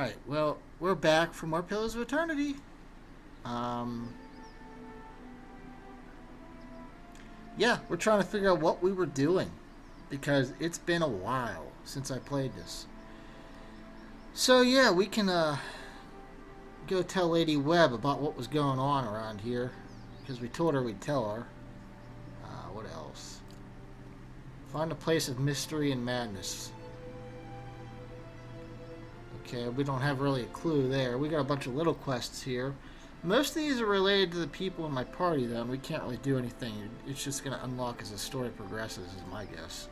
Alright, well, we're back for more Pillars of Eternity. Um, yeah, we're trying to figure out what we were doing. Because it's been a while since I played this. So, yeah, we can go tell Lady Webb about what was going on around here. Because we told her we'd tell her. What else? Find a place of mystery and madness. Okay, we don't have really a clue there. We got a bunch of little quests here. Most of these are related to the people in my party, though, and we can't really do anything. It's just going to unlock as the story progresses, is my guess.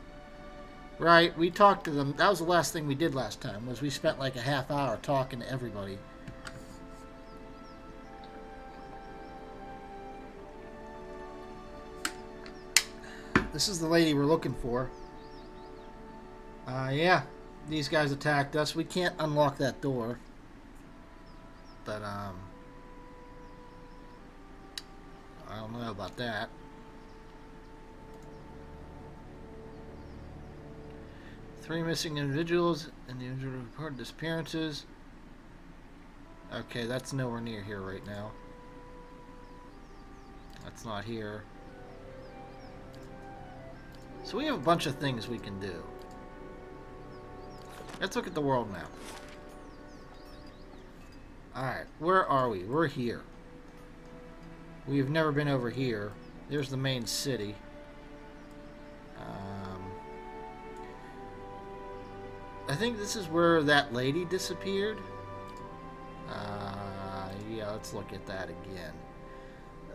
Right, we talked to them. That was the last thing we did last time, was we spent like a half hour talking to everybody. This is the lady we're looking for. Yeah. These guys attacked us. We can't unlock that door. But, I don't know about that. Three missing individuals and the individual reported disappearances. Okay, that's nowhere near here right now. That's not here. So we have a bunch of things we can do. Let's look at the world map. Alright, where are we? We're here. We've never been over here. There's the main city. I think this is where that lady disappeared. Yeah, let's look at that again.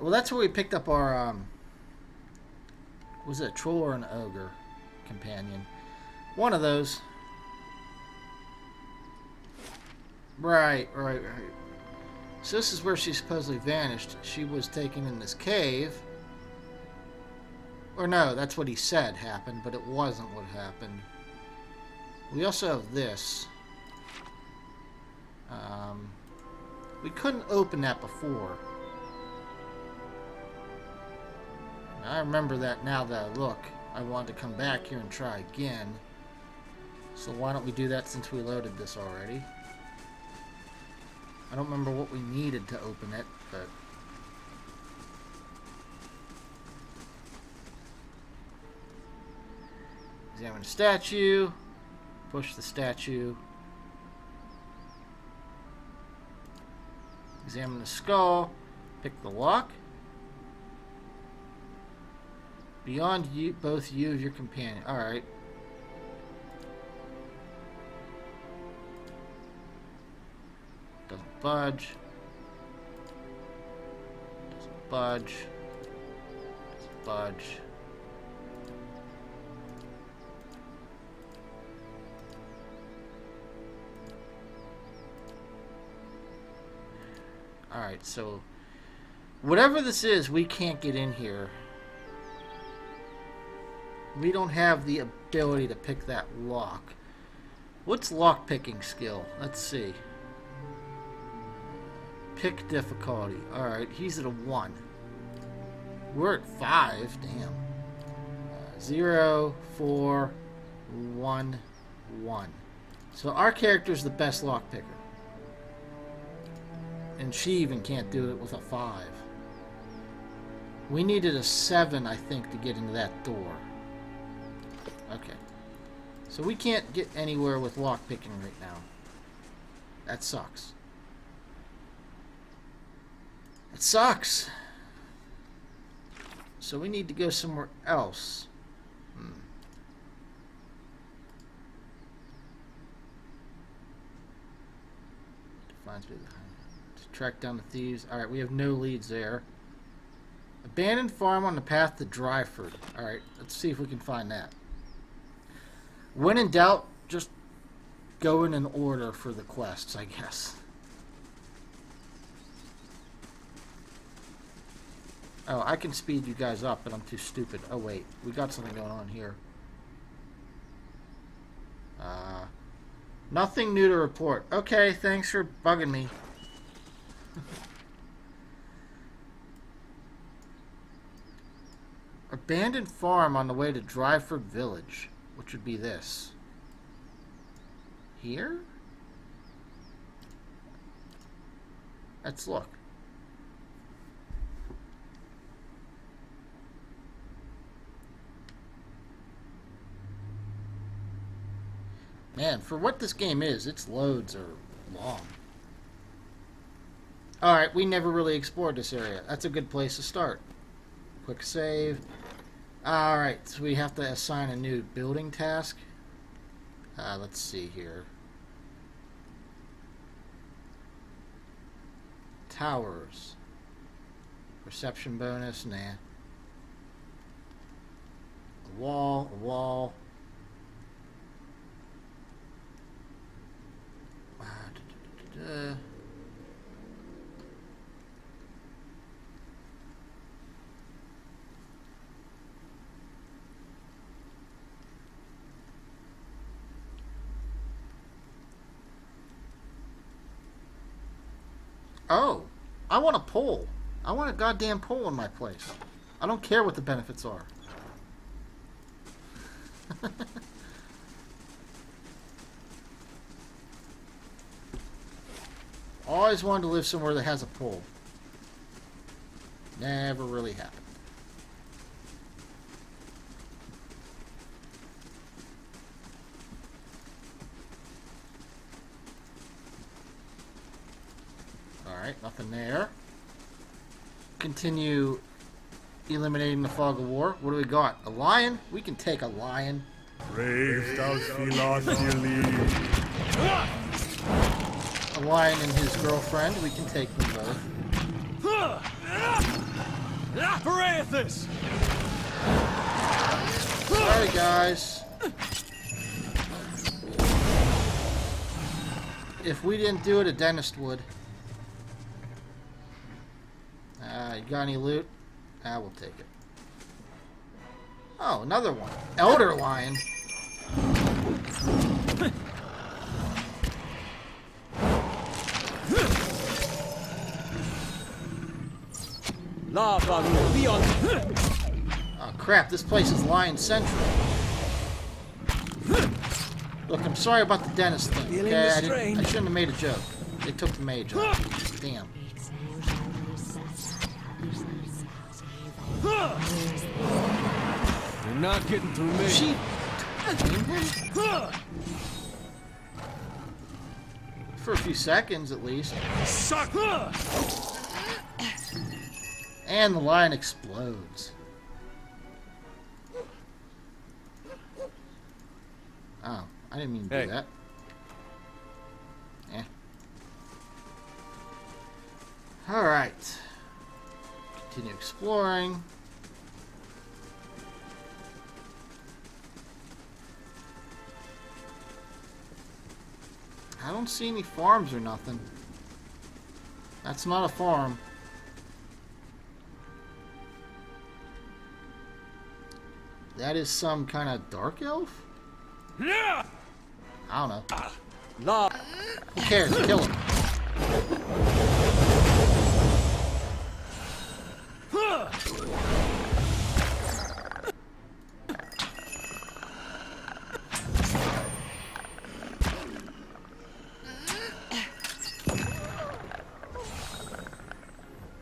Well, that's where we picked up our, was it a troll or an ogre companion? One of those. Right. So this is where she supposedly vanished. She was taken in this cave. Or no, that's what he said happened, but it wasn't what happened. We also have this. We couldn't open that before. I remember that now that I look. I want to come back here and try again. So why don't we do that since we loaded this already? I don't remember what we needed to open it, but... Examine the statue. Push the statue. Examine the skull. Pick the lock. Beyond you, both you and your companion. Alright. Doesn't budge. Doesn't budge. Doesn't budge. Alright, so whatever this is, we can't get in here. We don't have the ability to pick that lock. What's lock picking skill? Let's see. Pick difficulty. Alright, he's at a 1. We're at 5. Damn. 0, 4, 1, 1. So our character's the best lock picker. And she even can't do it with a 5. We needed a 7, I think, to get into that door. Okay. So we can't get anywhere with lockpicking right now. That sucks. It sucks. So we need to go somewhere else. Defines me to track down the thieves. Alright, we have no leads there. Abandoned farm on the path to Dryford. Alright, let's see if we can find that. When in doubt, just go in an order for the quests, I guess. Oh, I can speed you guys up, but I'm too stupid. Oh, wait. We got something going on here. Nothing new to report. Okay, thanks for bugging me. Abandoned farm on the way to Dryford Village, which would be this. Here? Let's look. Man, for what this game is, its loads are long. Alright, we never really explored this area. That's a good place to start. Quick save. Alright, so we have to assign a new building task. Let's see here. Towers. Perception bonus, nah. A wall, a wall. Oh, I want a pole. I want a goddamn pole in my place. I don't care what the benefits are. Always wanted to live somewhere that has a pool. Never really happened. Alright, nothing there. Continue eliminating the fog of war. What do we got? A lion? We can take a lion. Brave thou leave. A lion and his girlfriend. We can take them both. Parathis! Sorry, guys. If we didn't do it, a dentist would. You got any loot? We'll take it. Oh, another one. Elder lion. Oh crap, this place is lion central. Look, I'm sorry about the dentist thing, okay? I shouldn't have made a joke. They took the mage off. Damn. You're not getting through me. She... For a few seconds, at least. Suck! And the lion explodes. Oh, I didn't mean to do that. Eh. Alright. Continue exploring. I don't see any farms or nothing. That's not a farm. That is some kind of dark elf? I don't know. Who cares? Kill him.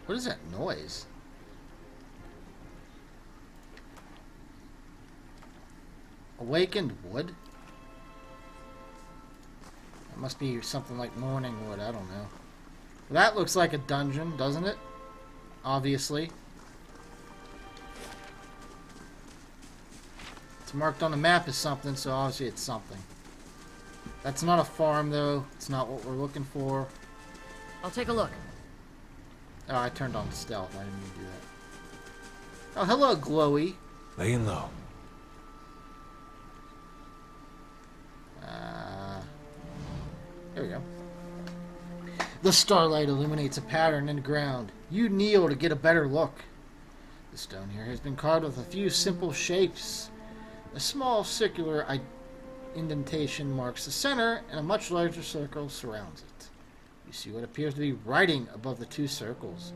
What is that noise? Awakened wood? It must be something like morning wood, I don't know. That looks like a dungeon, doesn't it? Obviously. It's marked on the map as something, so obviously it's something. That's not a farm, though. It's not what we're looking for. I'll take a look. Oh, I turned on stealth. I didn't mean to do that. Oh, hello, Glowy. Laying low. There we go. The starlight illuminates a pattern in the ground. You kneel to get a better look. The stone here has been carved with a few simple shapes. A small circular indentation marks the center, and a much larger circle surrounds it. You see what appears to be writing above the two circles.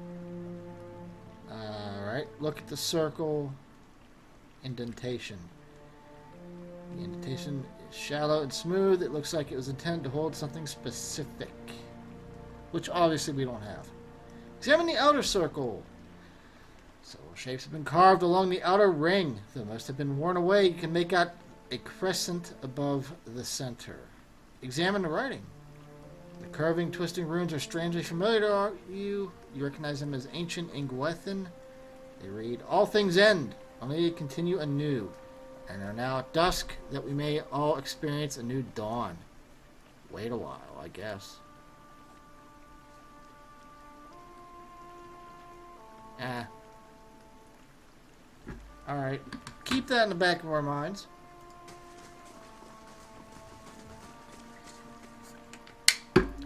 Alright, look at the circle indentation. The indentation is shallow and smooth. It looks like it was intended to hold something specific. which obviously we don't have. Examine the outer circle. Several shapes have been carved along the outer ring. Though most have been worn away, you can make out a crescent above the center. Examine the writing. The curving, twisting runes are strangely familiar to you. You recognize them as ancient Ingwethan. They read, "All things end, only to continue anew, and are now at dusk, that we may all experience a new dawn." Wait a while, I guess. Alright. Keep that in the back of our minds.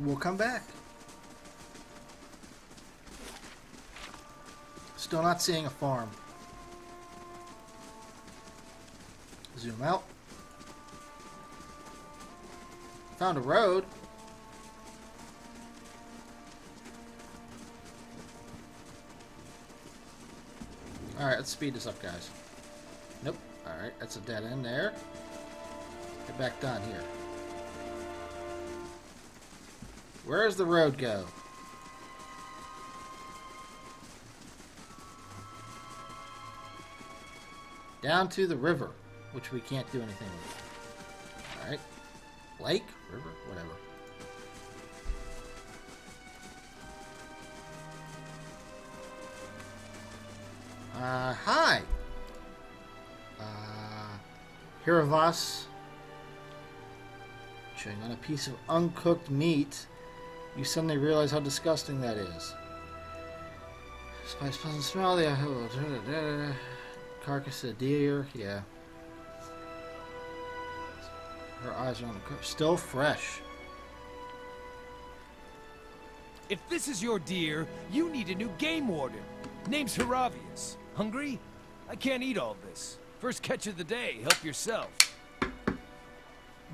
We'll come back. Still not seeing a farm. Zoom out. Found a road. Alright, let's speed this up, guys. Nope. Alright, that's a dead end there. Get back down here. Where does the road go? Down to the river, which we can't do anything with. Alright. Lake? River? Whatever. Hi! Here of us. Chewing on a piece of uncooked meat. You suddenly realize how disgusting that is. Spice doesn't smell the carcass of deer. Yeah. Her eyes are on the cook. Still fresh. If this is your deer, you need a new game warden. Name's Haravius. Hungry? I can't eat all this. First catch of the day. Help yourself.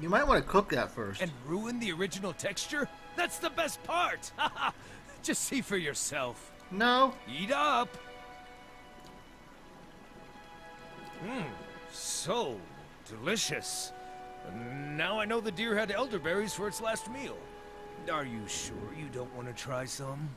You might want to cook that first. And ruin the original texture? That's the best part! Just see for yourself. No. Eat up! So delicious. Now I know the deer had elderberries for its last meal. Are you sure you don't want to try some?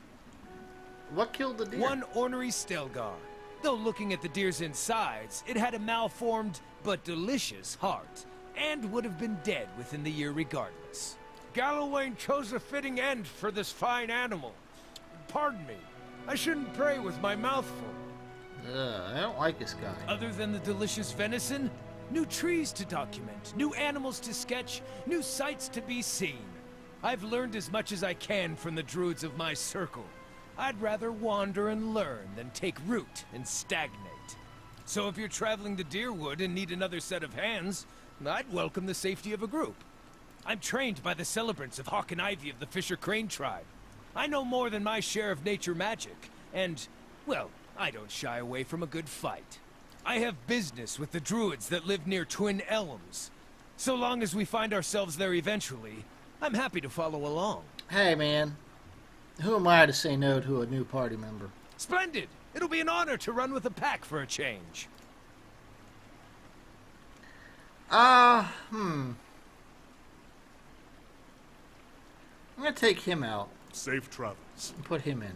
What killed the deer? One ornery Stelgar. Though looking at the deer's insides, it had a malformed but delicious heart, and would have been dead within the year regardless. Gallowayne chose a fitting end for this fine animal. Pardon me, I shouldn't pray with my mouth full. I don't like this guy. Other than the delicious venison, new trees to document, new animals to sketch, new sights to be seen. I've learned as much as I can from the druids of my circle. I'd rather wander and learn than take root and stagnate. So if you're traveling to Deerwood and need another set of hands, I'd welcome the safety of a group. I'm trained by the celebrants of Hawk and Ivy of the Fisher Crane tribe. I know more than my share of nature magic, and, well, I don't shy away from a good fight. I have business with the druids that live near Twin Elms. So long as we find ourselves there eventually, I'm happy to follow along. Hey, man. Who am I to say no to a new party member? Splendid! It'll be an honor to run with a pack for a change. I'm gonna take him out Safe travels. and put him in.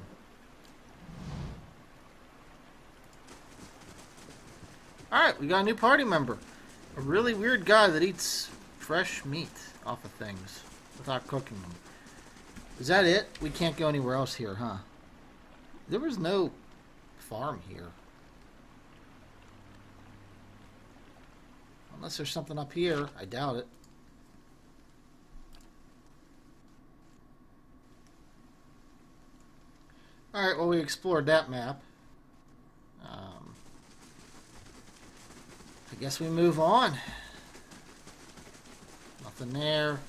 Alright, we got a new party member. A really weird guy that eats fresh meat off of things without cooking them. Is that it? We can't go anywhere else here, huh? There was no farm here. Unless there's something up here. I doubt it. Alright, well, we explored that map. I guess we move on. Nothing there.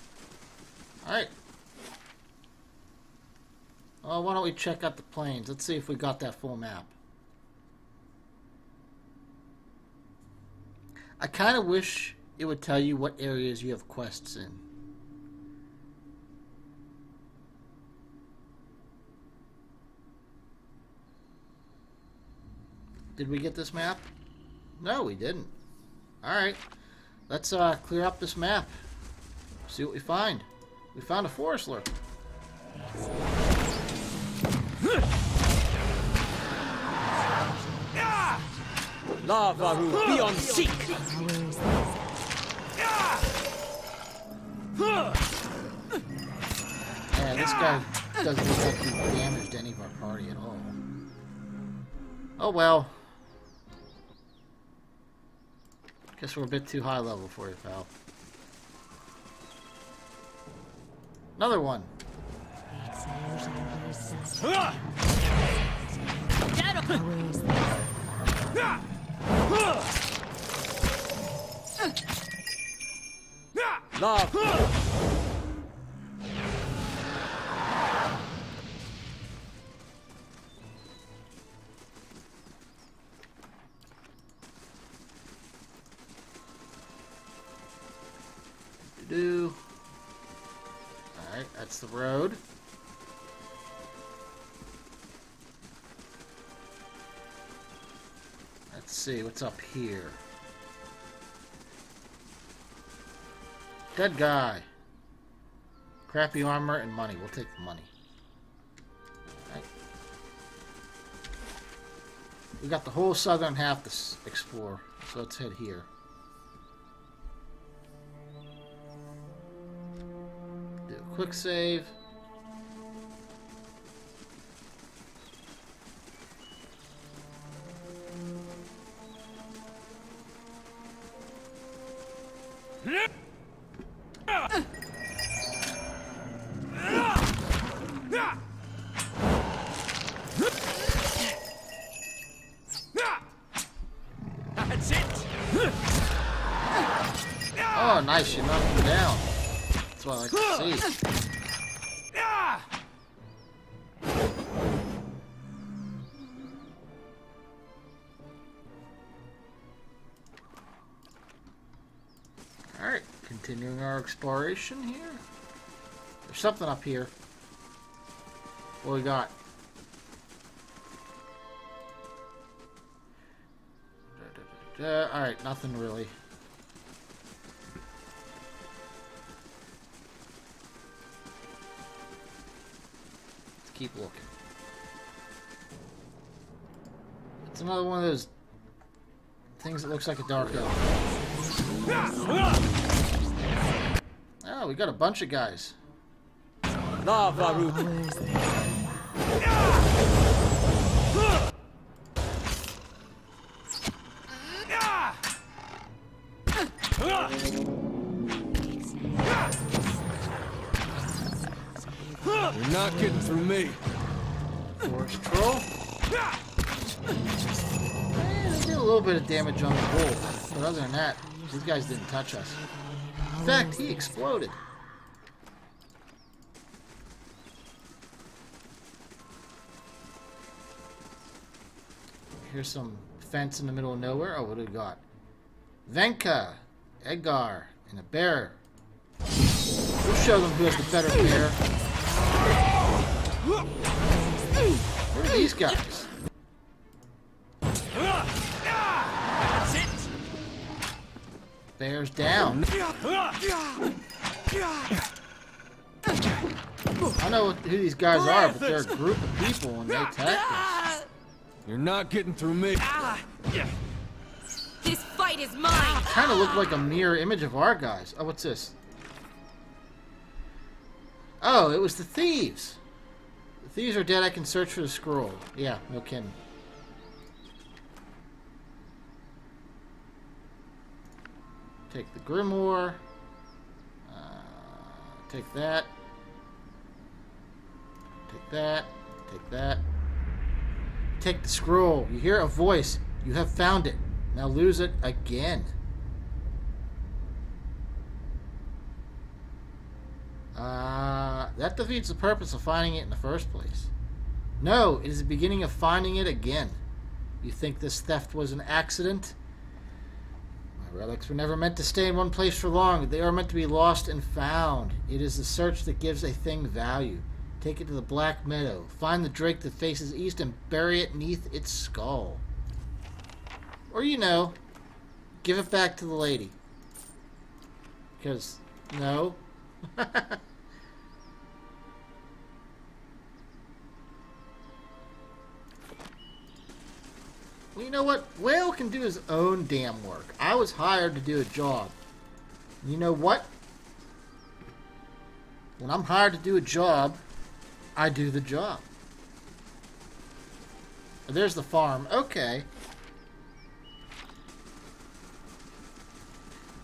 Alright. Well, why don't we check out the plains? Let's see if we got that full map. I kind of wish it would tell you what areas you have quests in. Did we get this map? No, we didn't. Alright. Let's clear up this map. See what we find. We found a forest lurker. Lava room beyond seek. Yeah, this guy doesn't look like he damaged any of our party at all. Oh well. Guess we're a bit too high level for you, pal. Another one. Lava. Do. Alright, that's the road. Let's see, what's up here? Dead guy. Crappy armor and money. We'll take the money. Alright. We got the whole southern half to explore, so let's head here. Do a quick save. That's it. Oh, nice. You knocked him down. That's what I like to see. Alright, continuing our exploration here. There's something up here. What we got? Alright, nothing really. Let's keep looking. It's another one of those things that looks like a dark elf. Oh, we got a bunch of guys. Lava room. You're not getting through me. Forest troll. They did a little bit of damage on the bull, but other than that, these guys didn't touch us. In fact, he exploded. Here's some fence in the middle of nowhere. Oh, what do we got? Venka, Edgar, and a bear. We'll show them who has the better bear. Where are these guys? That's it. Bear's down. I know who these guys are, but they're a group of people when they attack us. You're not getting through me. This fight is mine! Kind of look like a mirror image of our guys. Oh, what's this? Oh, it was the thieves. The thieves are dead. I can search for the scroll. Yeah, no kidding. Take the grimoire. Take that. Take that. Take that. Take the scroll. You hear a voice. You have found it. Now lose it again. That defeats the purpose of finding it in the first place. No, it is the beginning of finding it again. You think this theft was an accident? My relics were never meant to stay in one place for long. They are meant to be lost and found. It is the search that gives a thing value. Take it to the Black Meadow. Find the drake that faces east and bury it neath its skull. Or, you know, give it back to the lady. Because, no. Well, you know what? Whale can do his own damn work. I was hired to do a job. You know what? When I'm hired to do a job, I do the job. There's the farm. Okay.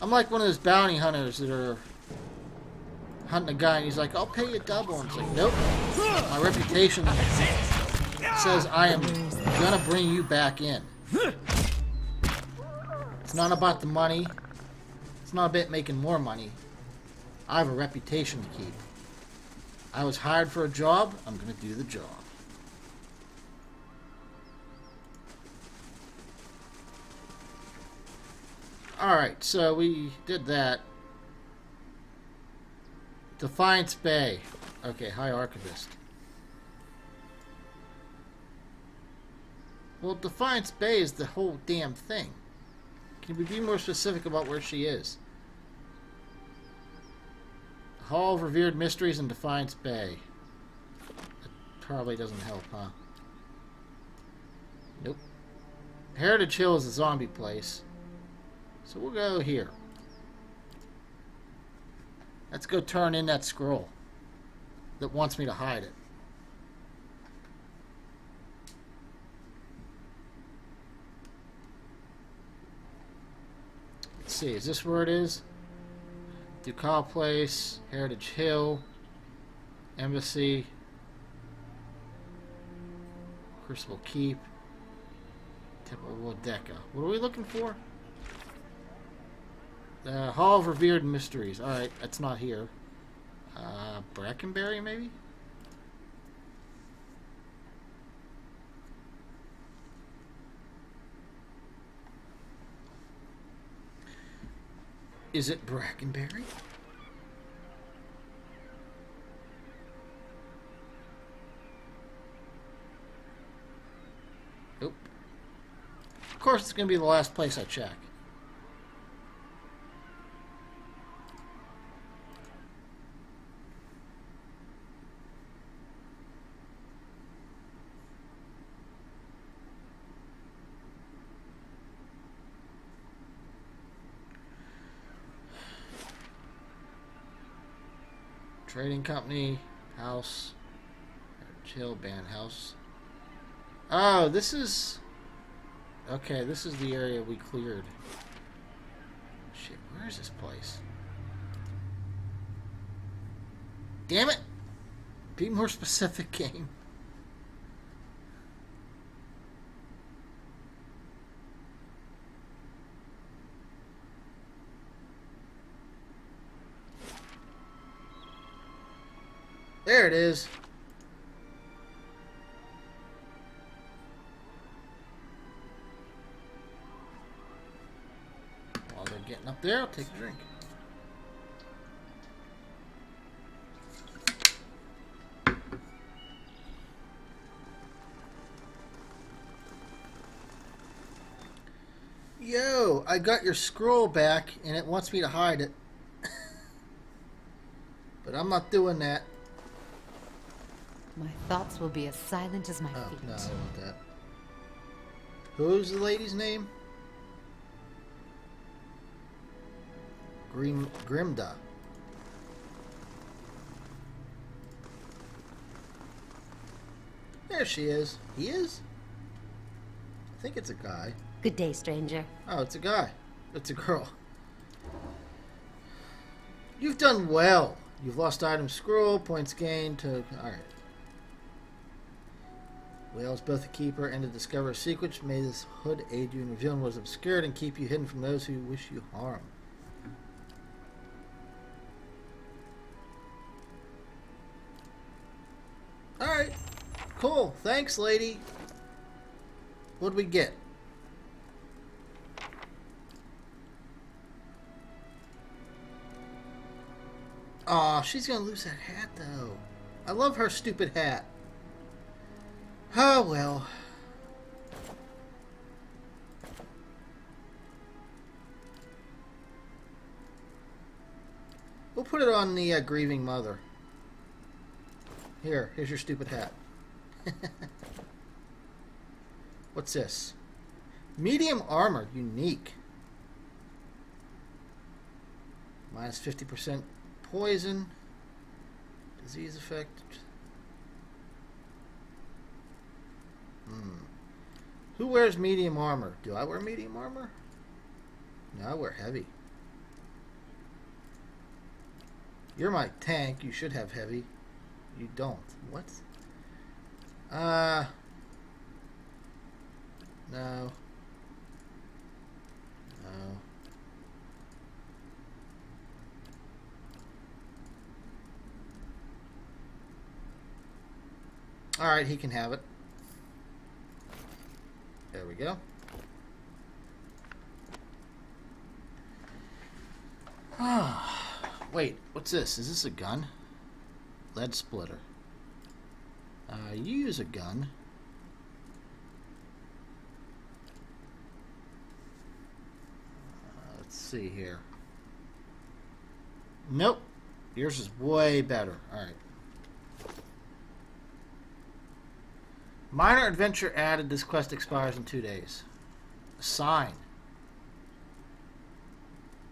I'm like one of those bounty hunters that are hunting a guy and he's like, I'll pay you double. And it's like, nope. My reputation says I am gonna bring you back in. It's not about the money. It's not about making more money. I have a reputation to keep. I was hired for a job. I'm gonna do the job. Alright, so we did that. Defiance Bay. Okay, High Archivist. Well, Defiance Bay is the whole damn thing. Can we be more specific about where she is? Hall of Revered Mysteries in Defiance Bay. That probably doesn't help, huh? Nope. Heritage Hill is a zombie place. So we'll go here. Let's go turn in that scroll that wants me to hide it. Let's see, is this where it is? Ducal Place, Heritage Hill, Embassy, Crucible Keep, Temple of Wodeca. What are we looking for? Hall of Revered Mysteries. Alright, that's not here. Brackenberry, maybe? Is it Brackenberry? Nope. Of course, it's going to be the last place I check. Trading company, house, chill, band house. Oh, this is... Okay, this is the area we cleared. Shit, where is this place? Damn it! Be more specific, game. There it is. While they're getting up there, I'll take a drink. Yo, I got your scroll back and it wants me to hide it. But I'm not doing that. My thoughts will be as silent as my Oh, feet. no, I don't want that. Who's the lady's name? Grimda. There she is. He is? I think it's a guy. Good day, stranger. Oh, it's a guy. It's a girl. You've done well. You've lost item scroll, points gained to... Alright. Whale is both a keeper and a discoverer of secrets. May this hood aid you in revealing what is obscured and keep you hidden from those who wish you harm. Alright. Cool. Thanks, lady. What did we get? Aw, she's gonna lose that hat, though. I love her stupid hat. Oh, well. We'll put it on the grieving mother. Here's your stupid hat. What's this? Medium armor, unique. Minus 50% poison. Disease effect. Who wears medium armor? Do I wear medium armor? No, I wear heavy. You're my tank. You should have heavy. You don't. What? No. No. Alright, he can have it. There we go. Wait, what's this? Is this a gun? Lead splitter. You use a gun. Let's see here. Nope. Yours is way better. Alright. Minor adventure added. This quest expires in 2 days. A sign.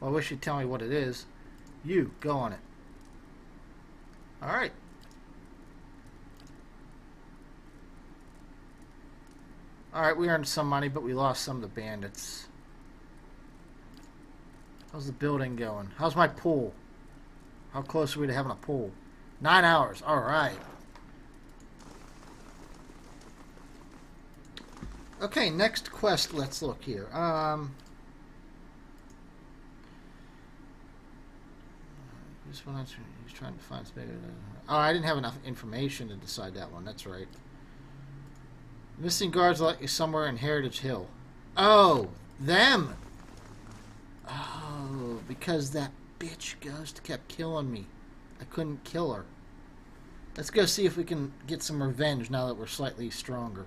Well, I wish you'd tell me what it is. You, go on it. Alright. Alright, we earned some money, but we lost some of the bandits. How's the building going? How's my pool? How close are we to having a pool? 9 hours. Alright. Okay, next quest. Let's look here. This one, he's trying to find space. Oh, I didn't have enough information to decide that one. That's right. Missing guards let you somewhere in Heritage Hill. Oh, them. Oh, because that bitch ghost kept killing me. I couldn't kill her. Let's go see if we can get some revenge now that we're slightly stronger.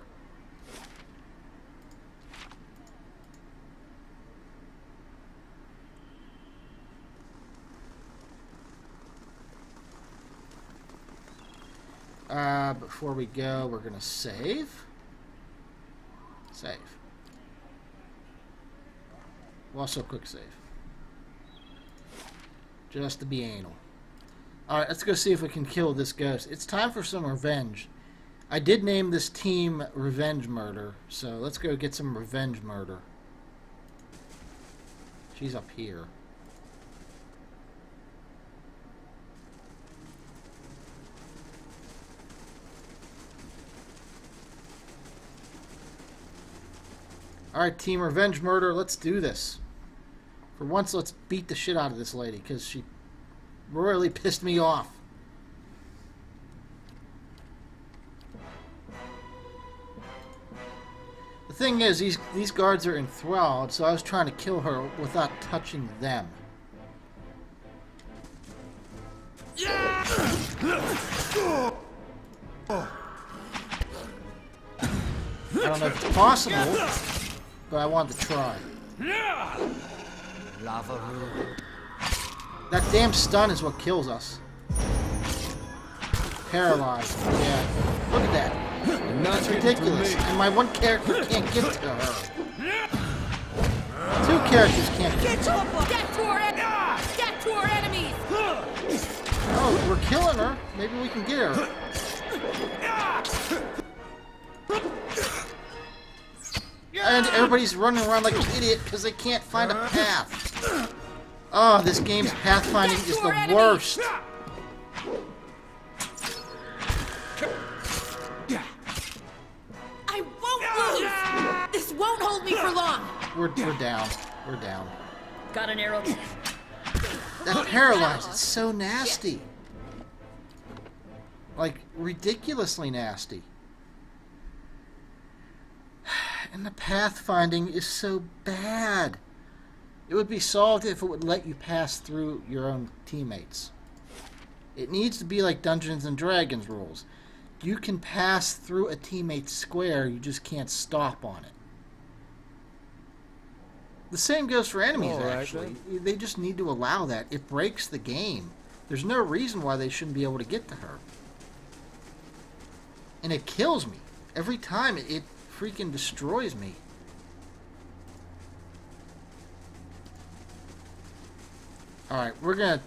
Before we go, we're going to save. Save. Also quick save. Just to be anal. Alright, let's go see if we can kill this ghost. It's time for some revenge. I did name this team Revenge Murder, so let's go get some revenge murder. She's up here. Alright, Team Revenge Murder, let's do this. For once, let's beat the shit out of this lady, because she royally pissed me off. The thing is, these guards are enthralled, so I was trying to kill her without touching them. I don't know if it's possible, but I wanted to try. That damn stun is what kills us. Paralyzed. Yeah. Look at that. That's ridiculous. And my one character can't get to her. 2 characters can't get to her. Get to our enemies! Oh, we're killing her. Maybe we can get her. And everybody's running around like an idiot because they can't find a path. Oh, this game's pathfinding is the worst. I won't lose! This won't hold me for long! We're down. We're down. Got an arrow. That paralyzed is so nasty. Like, ridiculously nasty. And the pathfinding is so bad. It would be solved if it would let you pass through your own teammates. It needs to be like Dungeons and Dragons rules. You can pass through a teammate's square, you just can't stop on it. The same goes for enemies, actually. They just need to allow that. It breaks the game. There's no reason why they shouldn't be able to get to her. And it kills me. Every time it freaking destroys me. Alright, we're gonna...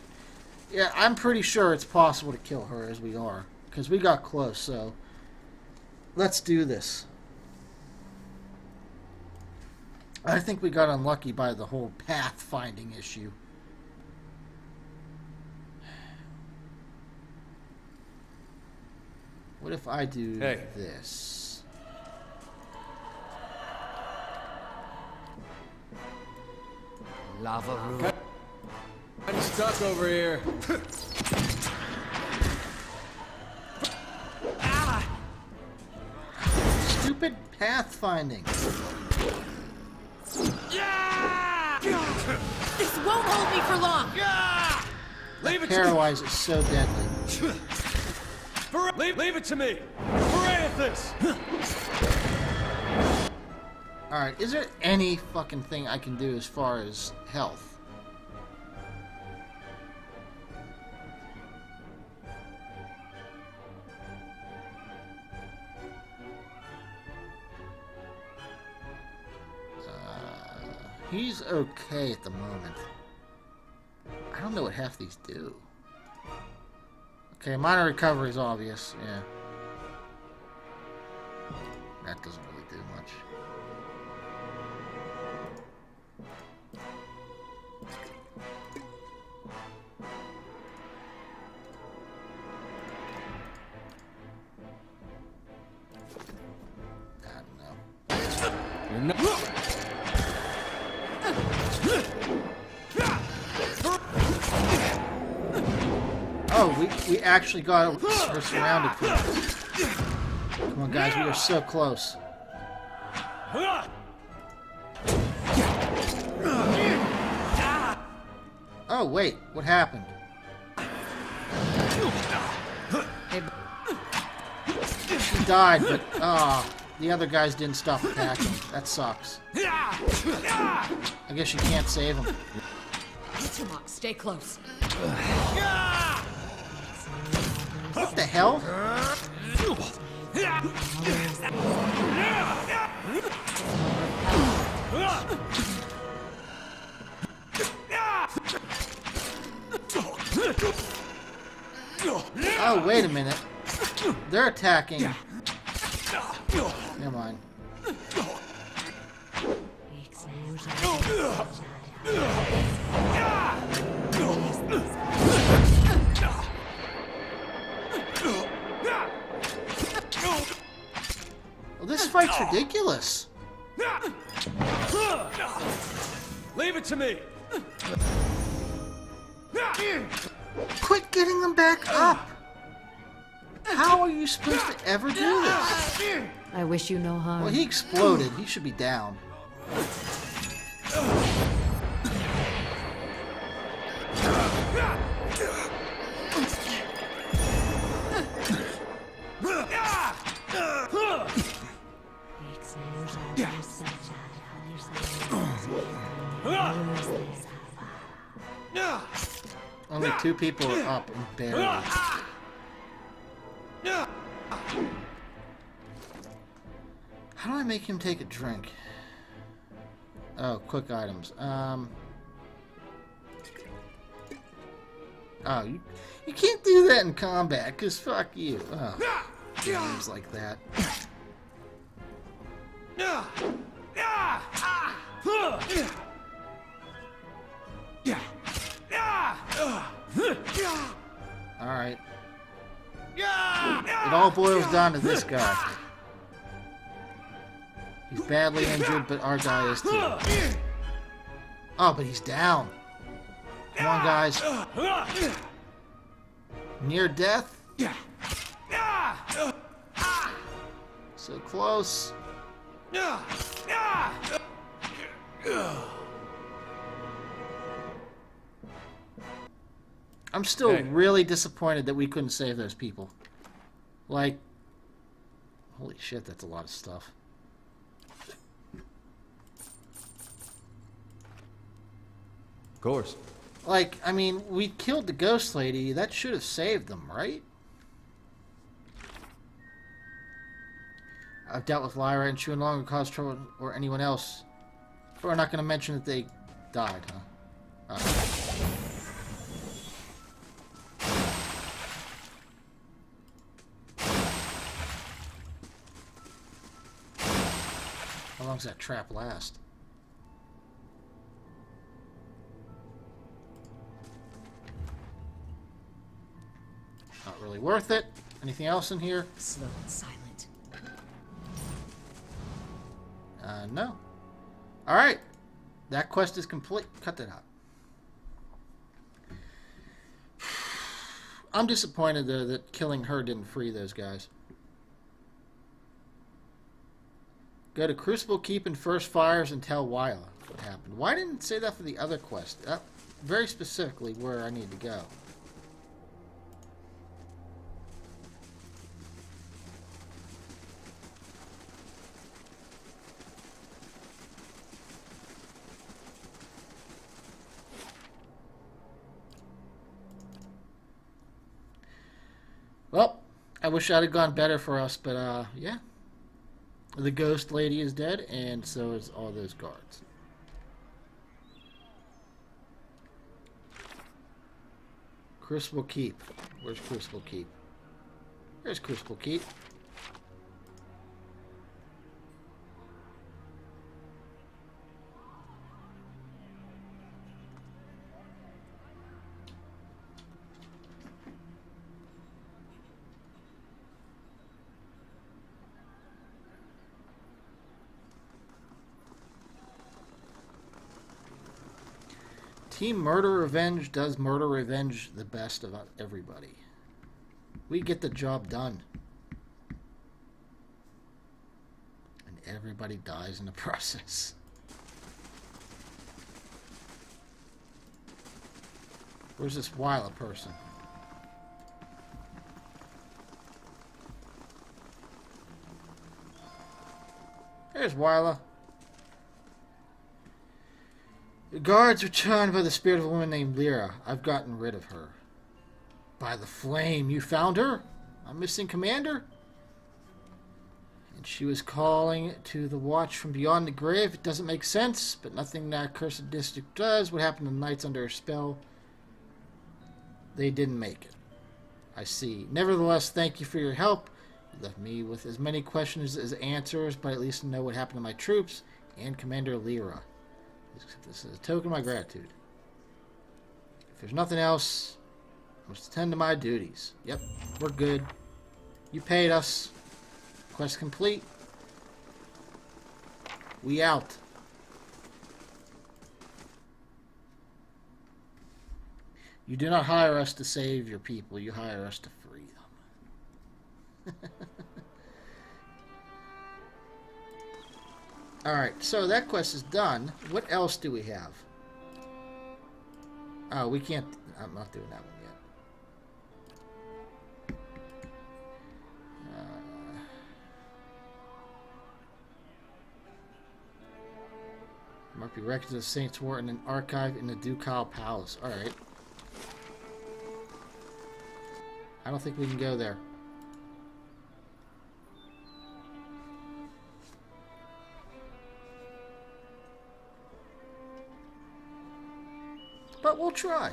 Yeah, I'm pretty sure it's possible to kill her as we are. Because we got close, so... Let's do this. I think we got unlucky by the whole path-finding issue. What if I do this? Lava room. I'm stuck over here. Stupid pathfinding. This won't hold me for long. Leave it to me. Paralyze is so deadly. Leave it to me. Paralysis. Alright, is there any fucking thing I can do as far as health? He's okay at the moment. I don't know what half these do. Okay, minor recovery is obvious, yeah. That doesn't really do much. I don't know. You're not. Oh, we actually got her surrounded. Come on, guys, we are so close. Oh, wait, what happened? She died, but the other guys didn't stop attacking. That sucks. I guess you can't save them. Tomok, stay close. What the hell? Oh, wait a minute. They're attacking. Never mind. Well, this fight's ridiculous. Leave it to me. Quit getting them back up. How are you supposed to ever do this? I wish you no harm. Well, he exploded. He should be down. Only 2 people are up and barely. How do I make him take a drink? Oh, quick items. Oh, you can't do that in combat, cause fuck you. Oh, games like that. Alright. It all boils down to this guy. He's badly injured, but our guy is too. Oh, but he's down. Come on, guys. Near death? So close. I'm still really disappointed that we couldn't save those people. Like, holy shit, that's a lot of stuff. Of course. Like, I mean, we killed the ghost lady. That should have saved them, right? I've dealt with Lyra and she would no longer cause trouble or anyone else. But we're not going to mention that they died, huh? How long's that trap last? Not really worth it. Anything else in here? Slow and silent. No. Alright. That quest is complete. Cut that out. I'm disappointed, though, that killing her didn't free those guys. Go to Crucible Keep and First Fires and tell Wyla what happened. Why didn't it say that for the other quest? Very specifically where I need to go. Well, I wish I'd have gone better for us, but yeah. The ghost lady is dead, and so is all those guards. Crucible Keep. Where's Crucible Keep? There's Crucible Keep. Team Murder Revenge does Murder Revenge the best of everybody. We get the job done. And everybody dies in the process. Where's this Wyla person? There's Wyla. The guards returned by the spirit of a woman named Lyra. I've gotten rid of her. By the flame, you found her? A missing commander? And she was calling to the watch from beyond the grave. It doesn't make sense, but nothing that cursed district does. What happened to the knights under her spell? They didn't make it. I see. Nevertheless, thank you for your help. You left me with as many questions as answers, but at least I know what happened to my troops and Commander Lyra. This is a token of my gratitude. If there's nothing else, I must attend to my duties. Yep, we're good. You paid us. Quest complete. We out. You do not hire us to save your people. You hire us to free them. Alright, so that quest is done. What else do we have? Oh, we can't... I'm not doing that one yet. Might be records of Saints War in an archive in the Ducal Palace. Alright. I don't think we can go there. But we'll try.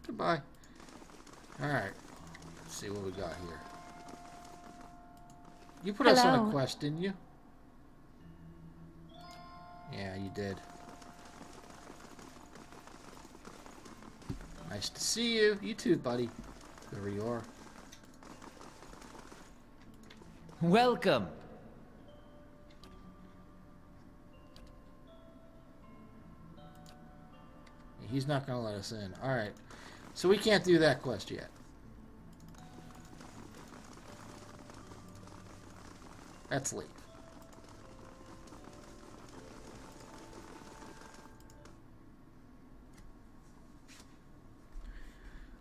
Goodbye. Alright. Let's see what we got here. You put us on a quest, didn't you? Yeah, you did. Nice to see you. You too, buddy. There you are. Welcome. He's not going to let us in. Alright. So we can't do that quest yet. Let's leave.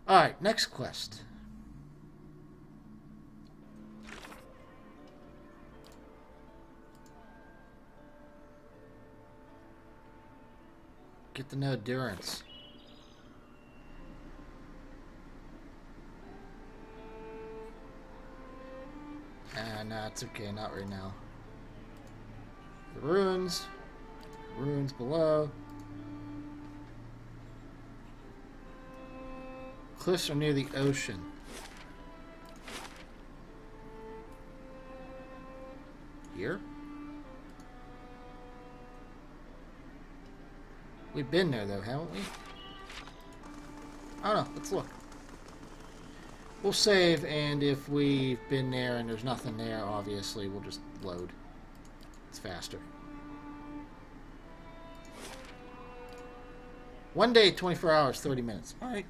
Alright, next quest. Get to know Durance. No, it's okay, not right now. The ruins. Ruins below. Cliffs are near the ocean. Here? We've been there though, haven't we? I don't know. Let's look. We'll save, and if we've been there and there's nothing there, obviously, we'll just load. It's faster. 1 day, 24 hours, 30 minutes. All right.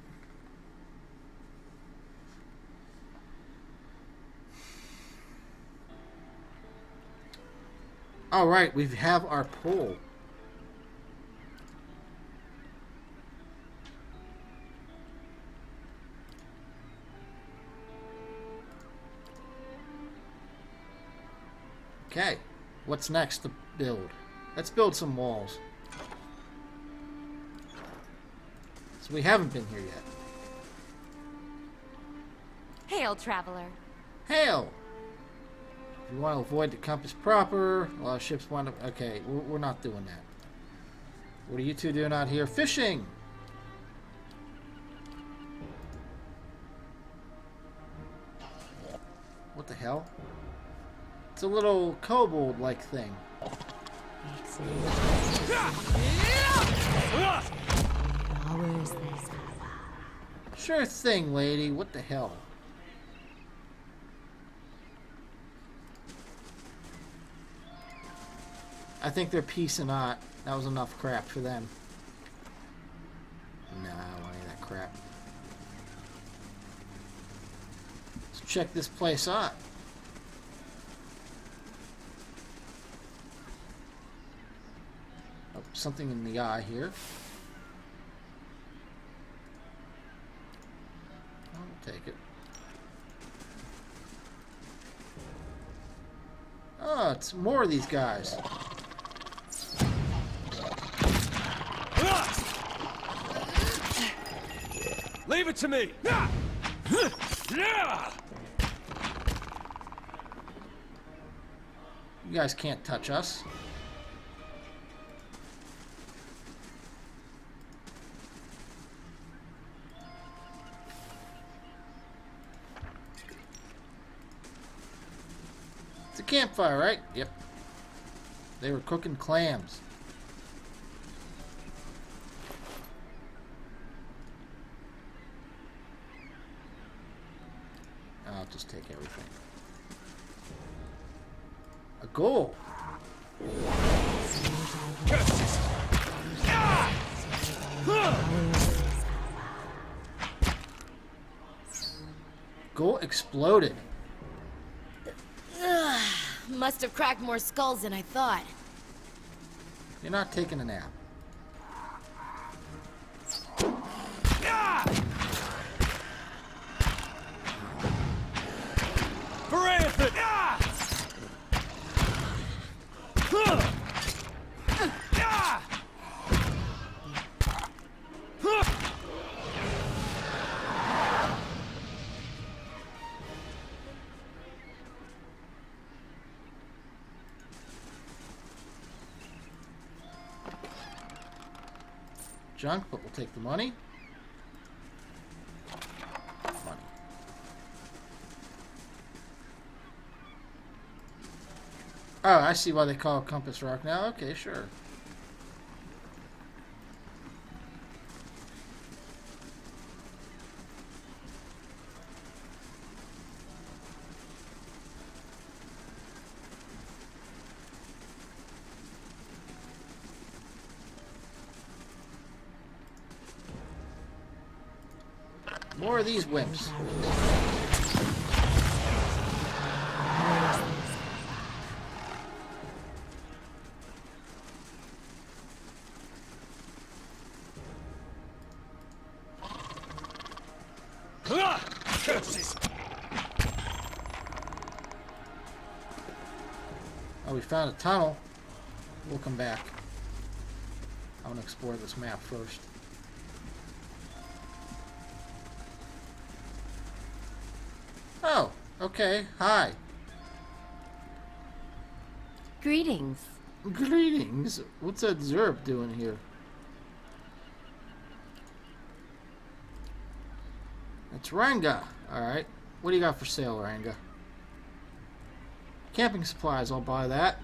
All right, we have our pole. Okay, what's next to build? Let's build some walls. So we haven't been here yet. Hail, traveler. Hail! If you want to avoid the compass proper, a lot of ships wind up... Okay, we're not doing that. What are you two doing out here? Fishing! What the hell? It's a little kobold-like thing. Sure thing, lady. What the hell? I think they're piecing out. That was enough crap for them. Nah, I don't want any of that crap. Let's check this place out. Oh, something in the eye here. I'll take it. Oh, it's more of these guys. Leave it to me! You guys can't touch us. It's a campfire, right? Yep. They were cooking clams. I'll just take everything. A goal. Goal exploded. Must have cracked more skulls than I thought. You're not taking a nap. Junk, but we'll take the money. Money. Oh, I see why they call it Compass Rock now. Okay, sure. More of these wimps. Oh, we found a tunnel. We'll come back. I want to explore this map first. Oh, okay. Hi. Greetings. Greetings. What's that Zerb doing here? That's Ranga. Alright. What do you got for sale, Ranga? Camping supplies. I'll buy that.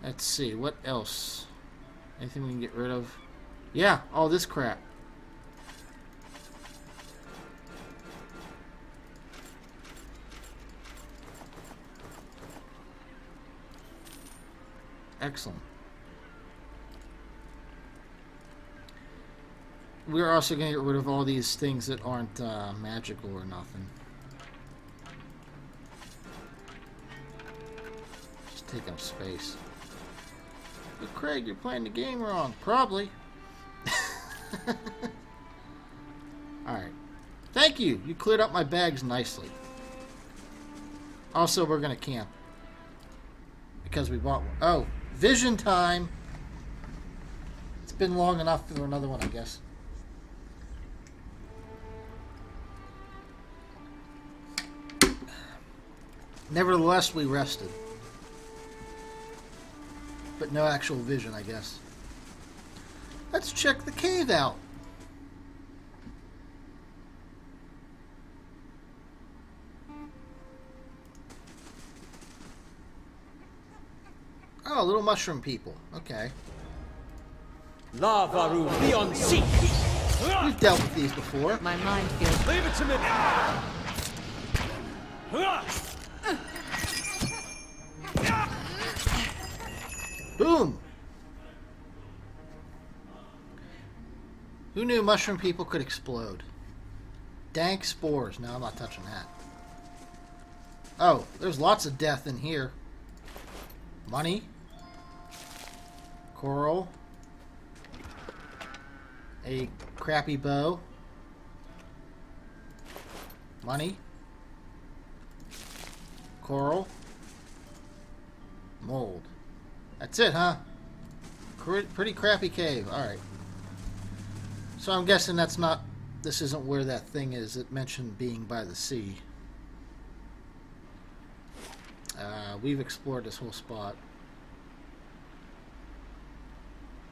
Let's see. What else? Anything we can get rid of? Yeah. All this crap. Excellent. We're also going to get rid of all these things that aren't magical or nothing. Just take up space. But Craig, you're playing the game wrong. Probably. Alright. Thank you. You cleared up my bags nicely. Also, we're going to camp. Because we bought one. Oh, vision time. It's been long enough for another one, I guess. Nevertheless, we rested. But no actual vision, I guess. Let's check the cave out. Oh, little mushroom people. Okay. Lavaru, be on seek! We've dealt with these before. My mind feels... Leave it to me! Boom! Who knew mushroom people could explode? Dank spores. No, I'm not touching that. Oh, there's lots of death in here. Money. Coral. A crappy bow. Money. Coral. Mold. That's it, huh? Pretty crappy cave. Alright. So I'm guessing that's not... This isn't where that thing is that mentioned being by the sea. We've explored this whole spot.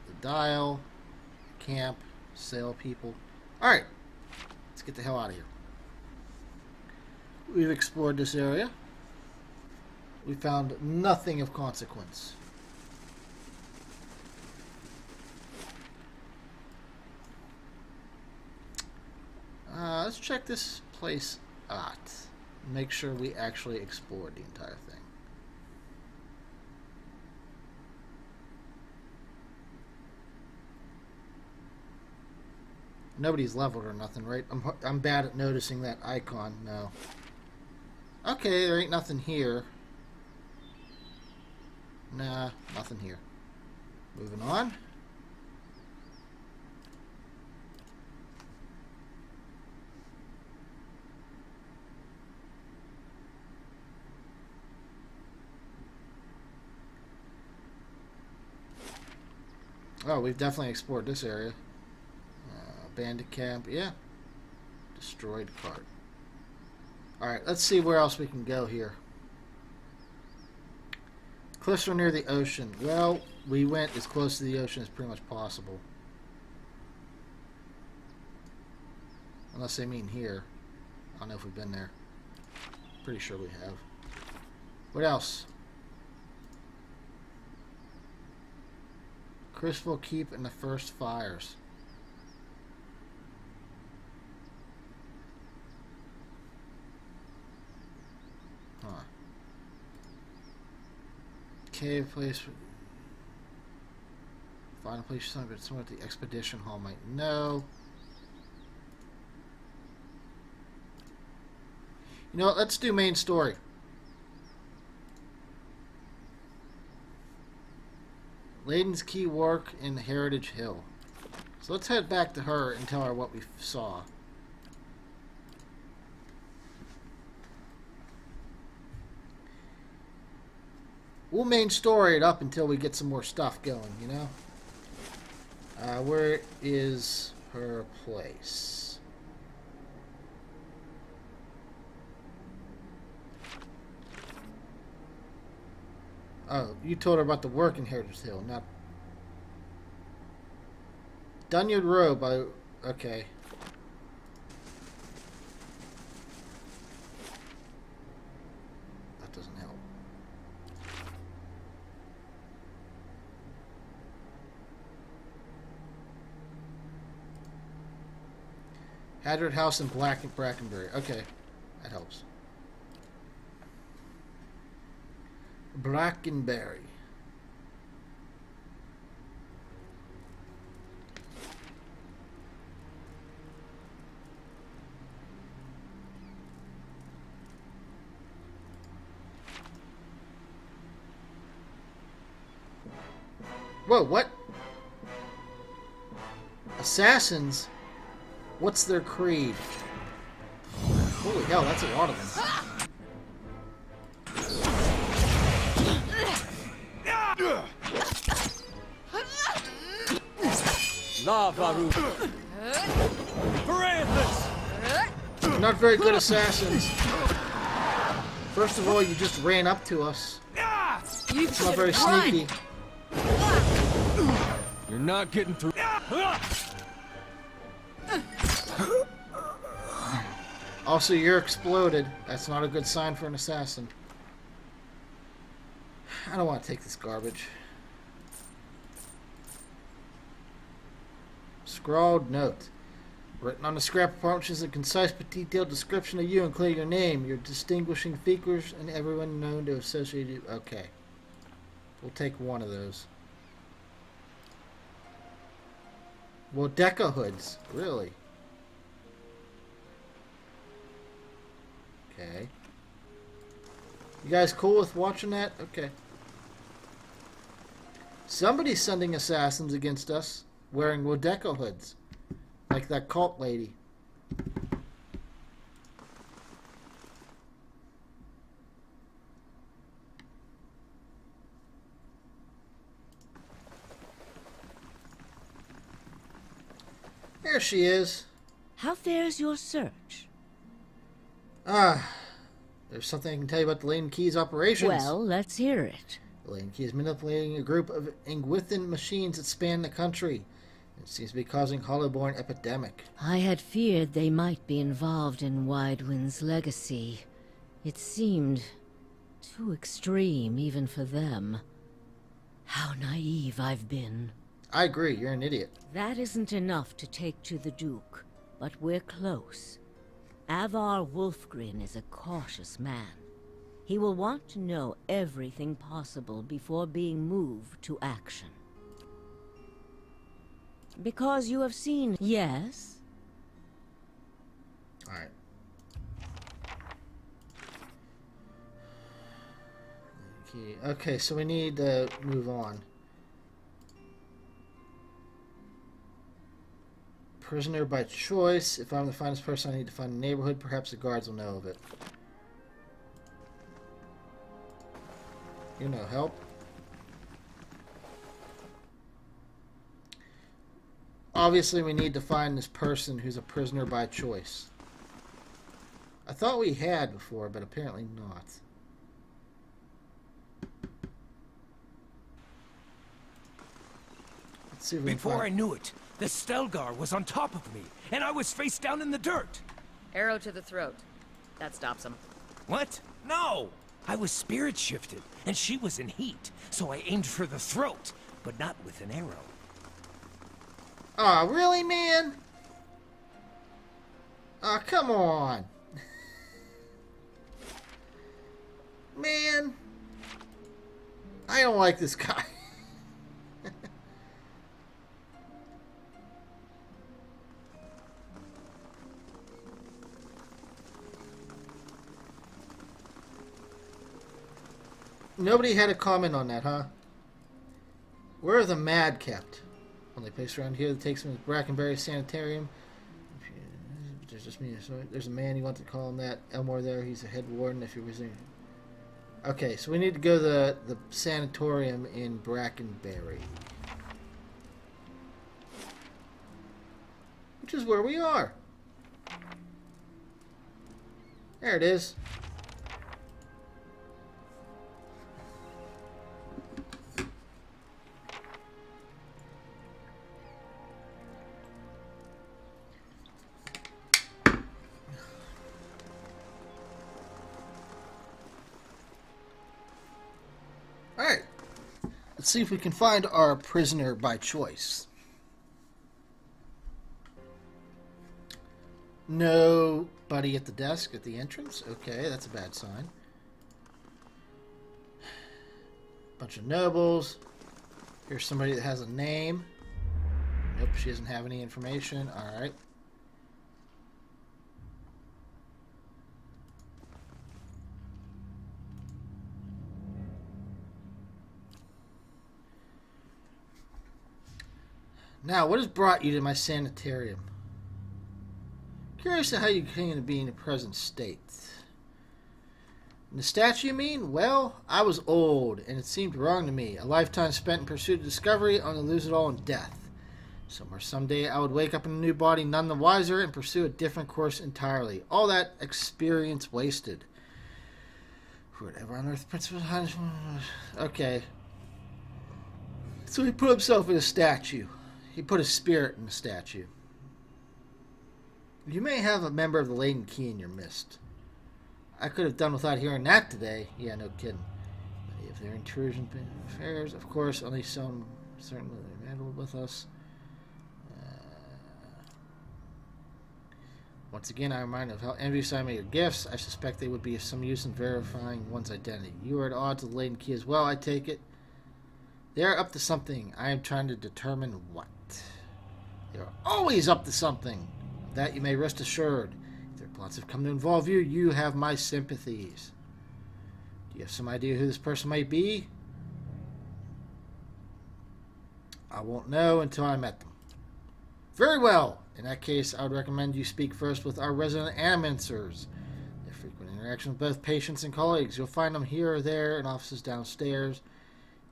The dial. Camp. Sail people. Alright. Let's get the hell out of here. We've explored this area. We found nothing of consequence. Let's check this place out. Make sure we actually explored the entire thing. Nobody's leveled or nothing, right? I'm bad at noticing that icon. No. Okay, there ain't nothing here. Nah, nothing here. Moving on. Oh, we've definitely explored this area. Bandit camp, yeah. Destroyed cart. Alright, let's see where else we can go here. Cliffs are near the ocean. Well, we went as close to the ocean as pretty much possible. Unless they mean here. I don't know if we've been there. Pretty sure we have. What else? Crystal Keep and the First Fires. Huh. Cave place. Find a place someone at the expedition hall might know. You know what? Let's do main story. Layden's key work in Heritage Hill. So let's head back to her and tell her what we saw. We'll main story it up until we get some more stuff going, you know? Where is her place? Oh, you told her about the work in Heritage Hill, not... Dunyard Row by... Okay. That doesn't help. Hadred House in Brackenbury. Okay. That helps. Brackenbury. Whoa, what? Assassins? What's their creed? Holy hell, that's a lot of them. Lava root. Not very good assassins. First of all, you just ran up to us. It's not very sneaky. You're not getting through. Also, you're exploded. That's not a good sign for an assassin. I don't want to take this garbage. Scrawled note. Written on the scrap of parchment is a concise but detailed description of you, including your name, your distinguishing features, and everyone known to associate you. Okay. We'll take one of those. Well, Deca hoods. Really? Okay. You guys cool with watching that? Okay. Somebody's sending assassins against us wearing Wodeco hoods. Like that cult lady. There she is. How fares your search? There's something I can tell you about the Lane Keys operations. Well, let's hear it. The Lane Key is manipulating a group of Ingwithan machines that span the country. It seems to be causing Hollowborn epidemic. I had feared they might be involved in Widewind's legacy. It seemed too extreme even for them. How naive I've been. I agree, you're an idiot. That isn't enough to take to the Duke, but we're close. Avar Wolfgren is a cautious man. He will want to know everything possible before being moved to action. Because you have seen... Yes? Alright. Okay, so we need to move on. Prisoner by choice. If I'm the finest person, I need to find a neighborhood. Perhaps the guards will know of it. You know, help. Obviously, we need to find this person who's a prisoner by choice. I thought we had before, but apparently not. Let's see if we can Before I find... knew it, the Stelgar was on top of me, and I was face down in the dirt. Arrow to the throat. That stops him. What? No! I was spirit shifted, and she was in heat, so I aimed for the throat, but not with an arrow. Aw, really, man? Aw, come on. Man. I don't like this guy. Nobody had a comment on that, huh? Where are the mad kept? Only place around here that takes them is Brackenbury Sanitarium. There's just me. So there's a man. You want to call him that? Elmore there. He's a head warden. If you're visiting. Okay, so we need to go to the sanatorium in Brackenbury, which is where we are. There it is. see if we can find our prisoner by choice. Nobody at the desk at the entrance. Okay, that's a bad sign. Bunch of nobles. Here's somebody that has a name. Nope, she doesn't have any information. Alright. Now, what has brought you to my sanitarium? Curious to how you came to be in the present state. The statue, you mean? Well, I was old, and it seemed wrong to me. A lifetime spent in pursuit of discovery, only to lose it all in death. Somewhere someday I would wake up in a new body, none the wiser, and pursue a different course entirely. All that experience wasted. For whatever on earth principles... Okay. So he put himself in a statue. He put his spirit in the statue. You may have a member of the Laden Key in your midst. I could have done without hearing that today. Yeah, no kidding. If their intrusion affairs, of course, only some certainly handled with us. Once again, I remind of how envious I am of your gifts. I suspect they would be of some use in verifying one's identity. You are at odds with the Laden Key as well, I take it. They are up to something. I am trying to determine what. They are always up to something. Of that you may rest assured. Plots have come to involve you. You have my sympathies. Do you have some idea who this person might be? I won't know until I met them. Very well. In that case, I would recommend you speak first with our resident animancers. Their frequent interaction with both patients and colleagues. You'll find them here or there in offices downstairs.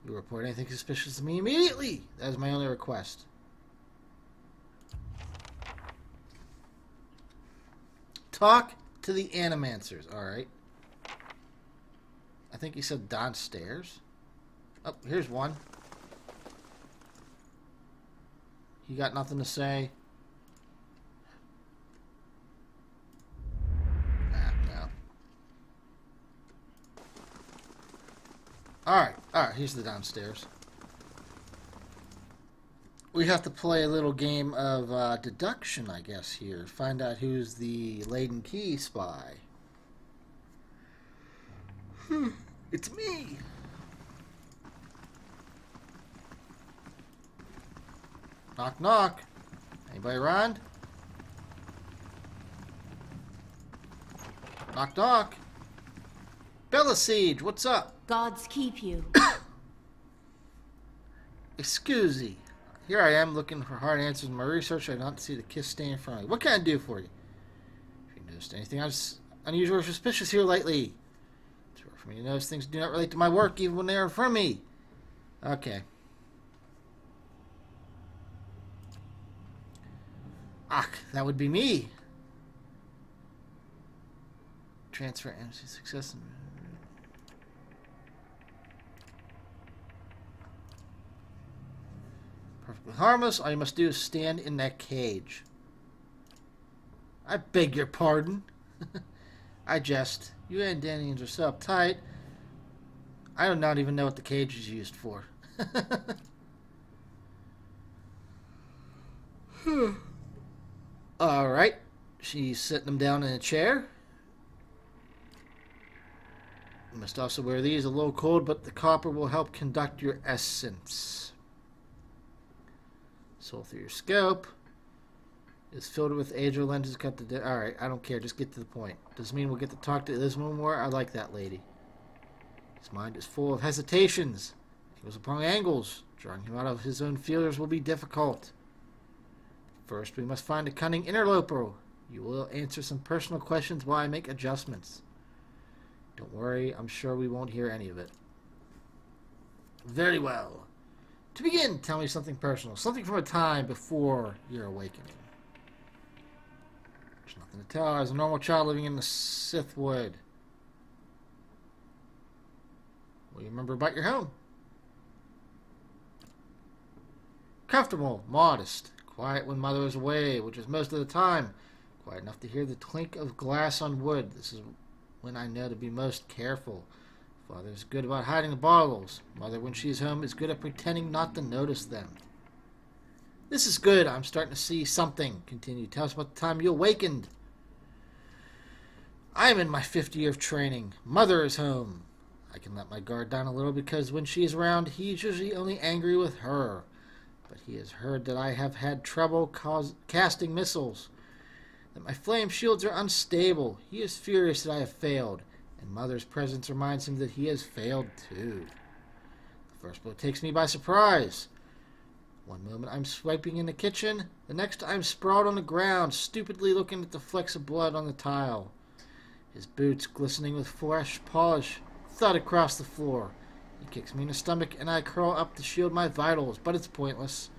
You report anything suspicious to me immediately. That is my only request. Talk to the animancers. Alright. I think he said downstairs. Oh, here's one. You got nothing to say? No. Alright, here's the downstairs. We have to play a little game of deduction, I guess, here. Find out who's the Laden Key spy. It's me! Knock, knock. Anybody around? Knock, knock. Bella Siege, what's up? Gods keep you. Excuse me. Here I am looking for hard answers in my research. I don't see the kiss stain in front of me. What can I do for you? If you noticed anything unusual or suspicious here lately, it's rare for me to notice things do not relate to my work even when they are in front of me. Okay. That would be me. Transfer MC success. Perfectly harmless. All you must do is stand in that cage. I beg your pardon. I jest. You Andanians are so uptight. I do not even know what the cage is used for. Alright. She's sitting them down in a chair. You must also wear these. A little cold, but the copper will help conduct your essence. Soul through your scope is filled with age-old lenses cut to... Alright, I don't care. Just get to the point. Does mean we'll get to talk to this one more? I like that lady. His mind is full of hesitations. He goes upon angles. Drawing him out of his own feelers will be difficult. First, we must find a cunning interloper. You will answer some personal questions while I make adjustments. Don't worry, I'm sure we won't hear any of it. Very well. To begin, tell me something personal. Something from a time before your awakening. There's nothing to tell. I was a normal child living in the Sithwood. What do you remember about your home? Comfortable, modest, quiet when mother was away, which is most of the time. Quiet enough to hear the clink of glass on wood. This is when I know to be most careful. Father's good about hiding the bottles. Mother, when she's home, is good at pretending not to notice them. This is good. I'm starting to see something. Continue. Tell us about the time you awakened. I am in my 5th year of training. Mother is home. I can let my guard down a little because when she is around, he's usually only angry with her. But he has heard that I have had trouble casting missiles, that my flame shields are unstable. He is furious that I have failed, and Mother's presence reminds him that he has failed too. The first blow takes me by surprise. One moment I'm swiping in the kitchen, the next I'm sprawled on the ground, stupidly looking at the flecks of blood on the tile. His boots, glistening with fresh polish, thud across the floor. He kicks me in the stomach, and I curl up to shield my vitals, but it's pointless.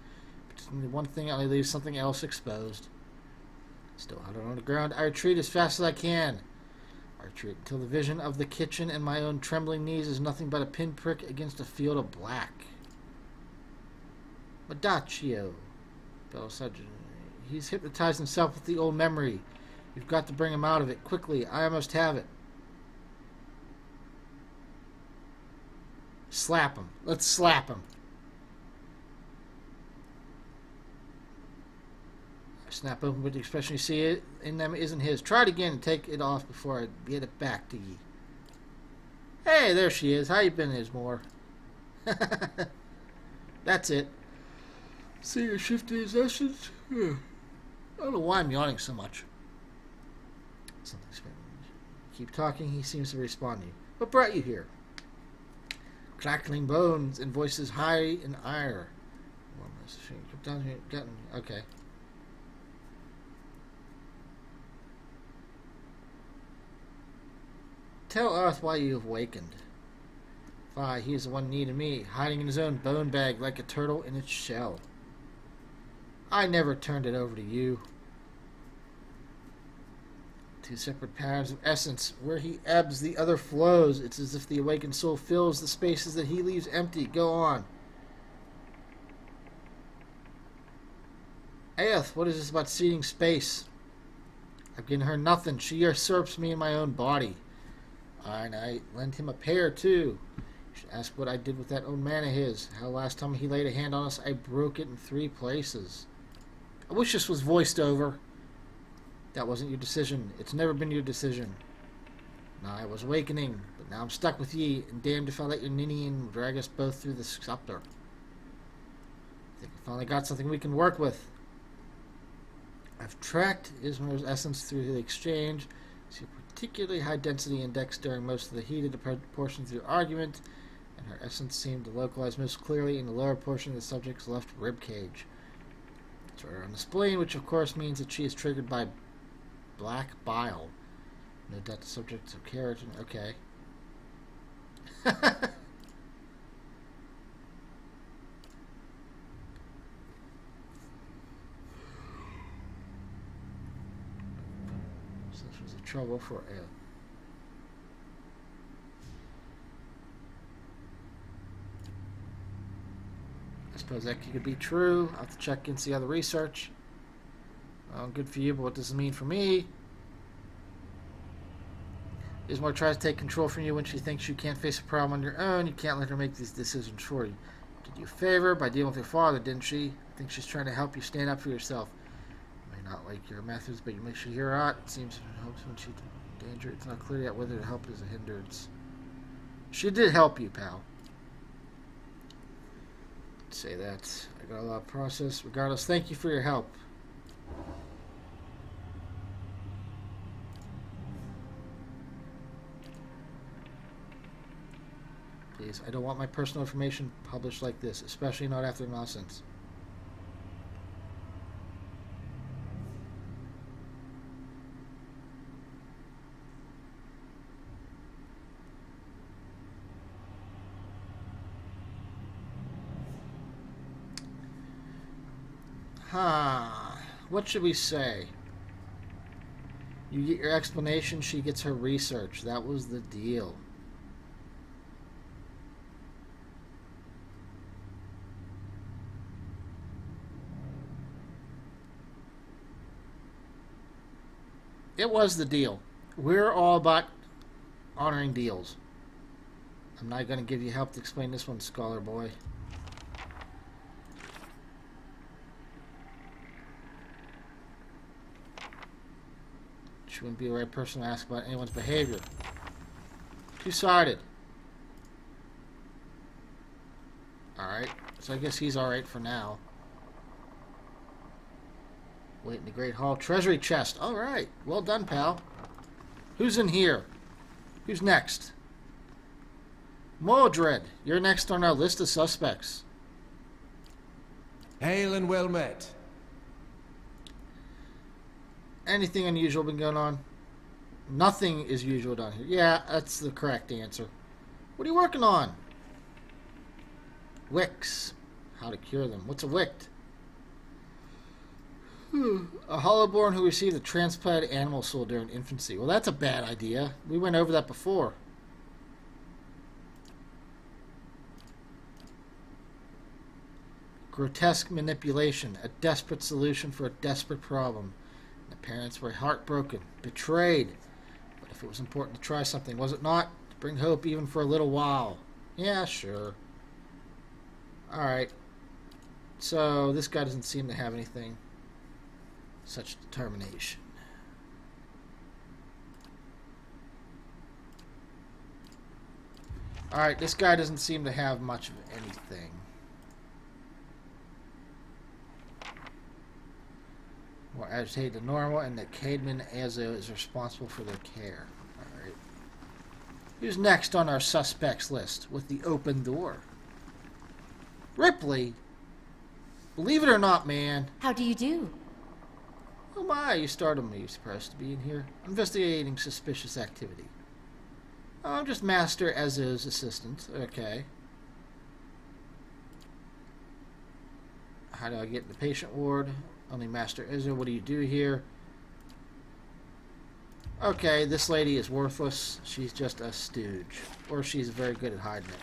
Between one thing, I leave something else exposed. Still out on the ground, I retreat as fast as I can. I retreat until the vision of the kitchen and my own trembling knees is nothing but a pinprick against a field of black. Madaccio. He's hypnotized himself with the old memory. You've got to bring him out of it quickly. I almost have it. Slap him. Let's slap him. I snap open, but the expression you see it in them isn't his. Try it again and take it off before I get it back to ye. Hey, there she is. How you been, Ismore? That's it. See your shifting his essence? I don't know why I'm yawning so much. Something's strange. Keep talking, he seems to respond to you. What brought you here? Crackling bones and voices high in ire. Okay. Tell Earth why you have awakened. Fie, he is the one needing me, hiding in his own bone bag like a turtle in its shell. I never turned it over to you. Two separate patterns of essence. Where he ebbs, the other flows. It's as if the awakened soul fills the spaces that he leaves empty. Go on. Aeth, what is this about ceding space? I've given her nothing. She usurps me in my own body. And I lent him a pair, too. You should ask what I did with that old man of his. How last time he laid a hand on us, I broke it in 3 places. I wish this was voiced over. That wasn't your decision. It's never been your decision. Now I was awakening, but now I'm stuck with ye, and damned if I let your ninny and drag us both through the scepter. I think I finally got something we can work with. I've tracked Ismar's essence through the exchange. See a particularly high density index during most of the heated portions of your argument, and her essence seemed to localize most clearly in the lower portion of the subject's left rib cage. It's right on the spleen, which of course means that she is triggered by black bile. No doubt the subject of keratin. Okay. So this was a trouble for a. I suppose that could be true. I'll have to check and see other research. Well, good for you, but what does it mean for me? Ismar tries to take control from you when she thinks you can't face a problem on your own. You can't let her make these decisions for you. Did you a favor by dealing with your father, didn't she? I think she's trying to help you stand up for yourself. You may not like your methods, but you make sure you're out. It seems it helps when she's in danger. It's not clear yet whether to help is a hindrance. She did help you, pal. Say that. I got a lot of process. Regardless, thank you for your help. Please, I don't want my personal information published like this, especially not after nonsense. What should we say? You get your explanation, she gets her research. That was the deal. It was the deal. We're all about honoring deals. I'm not going to give you help to explain this one, scholar boy. She wouldn't be the right person to ask about anyone's behavior. Two-sided. Alright, so I guess he's alright for now. Wait in the Great Hall. Treasury chest. Alright, well done, pal. Who's in here? Who's next? Mordred, you're next on our list of suspects. Hail and well met. Anything unusual been going on? Nothing is usual down here. Yeah, that's the correct answer. What are you working on? Wicks. How to cure them. What's a wict? A hollowborn who received a transplanted animal soul during infancy. Well, that's a bad idea. We went over that before. Grotesque manipulation. A desperate solution for a desperate problem. The parents were heartbroken, betrayed. But if it was important to try something, was it not? To bring hope even for a little while. Yeah, sure. Alright. So, this guy doesn't seem to have anything. Such determination. Alright, this guy doesn't seem to have much of anything. More agitated than normal, and that Caedmon Azo is responsible for their care. Alright. Who's next on our suspects list with the open door? Ripley? Believe it or not, man. How do you do? Oh my, you startled me. You're surprised to be in here. Investigating suspicious activity. Oh, I'm just Master Azo's assistant. Okay. How do I get in the patient ward? Only Master Azo. What do you do here? Okay, this lady is worthless. She's just a stooge. Or she's very good at hiding it.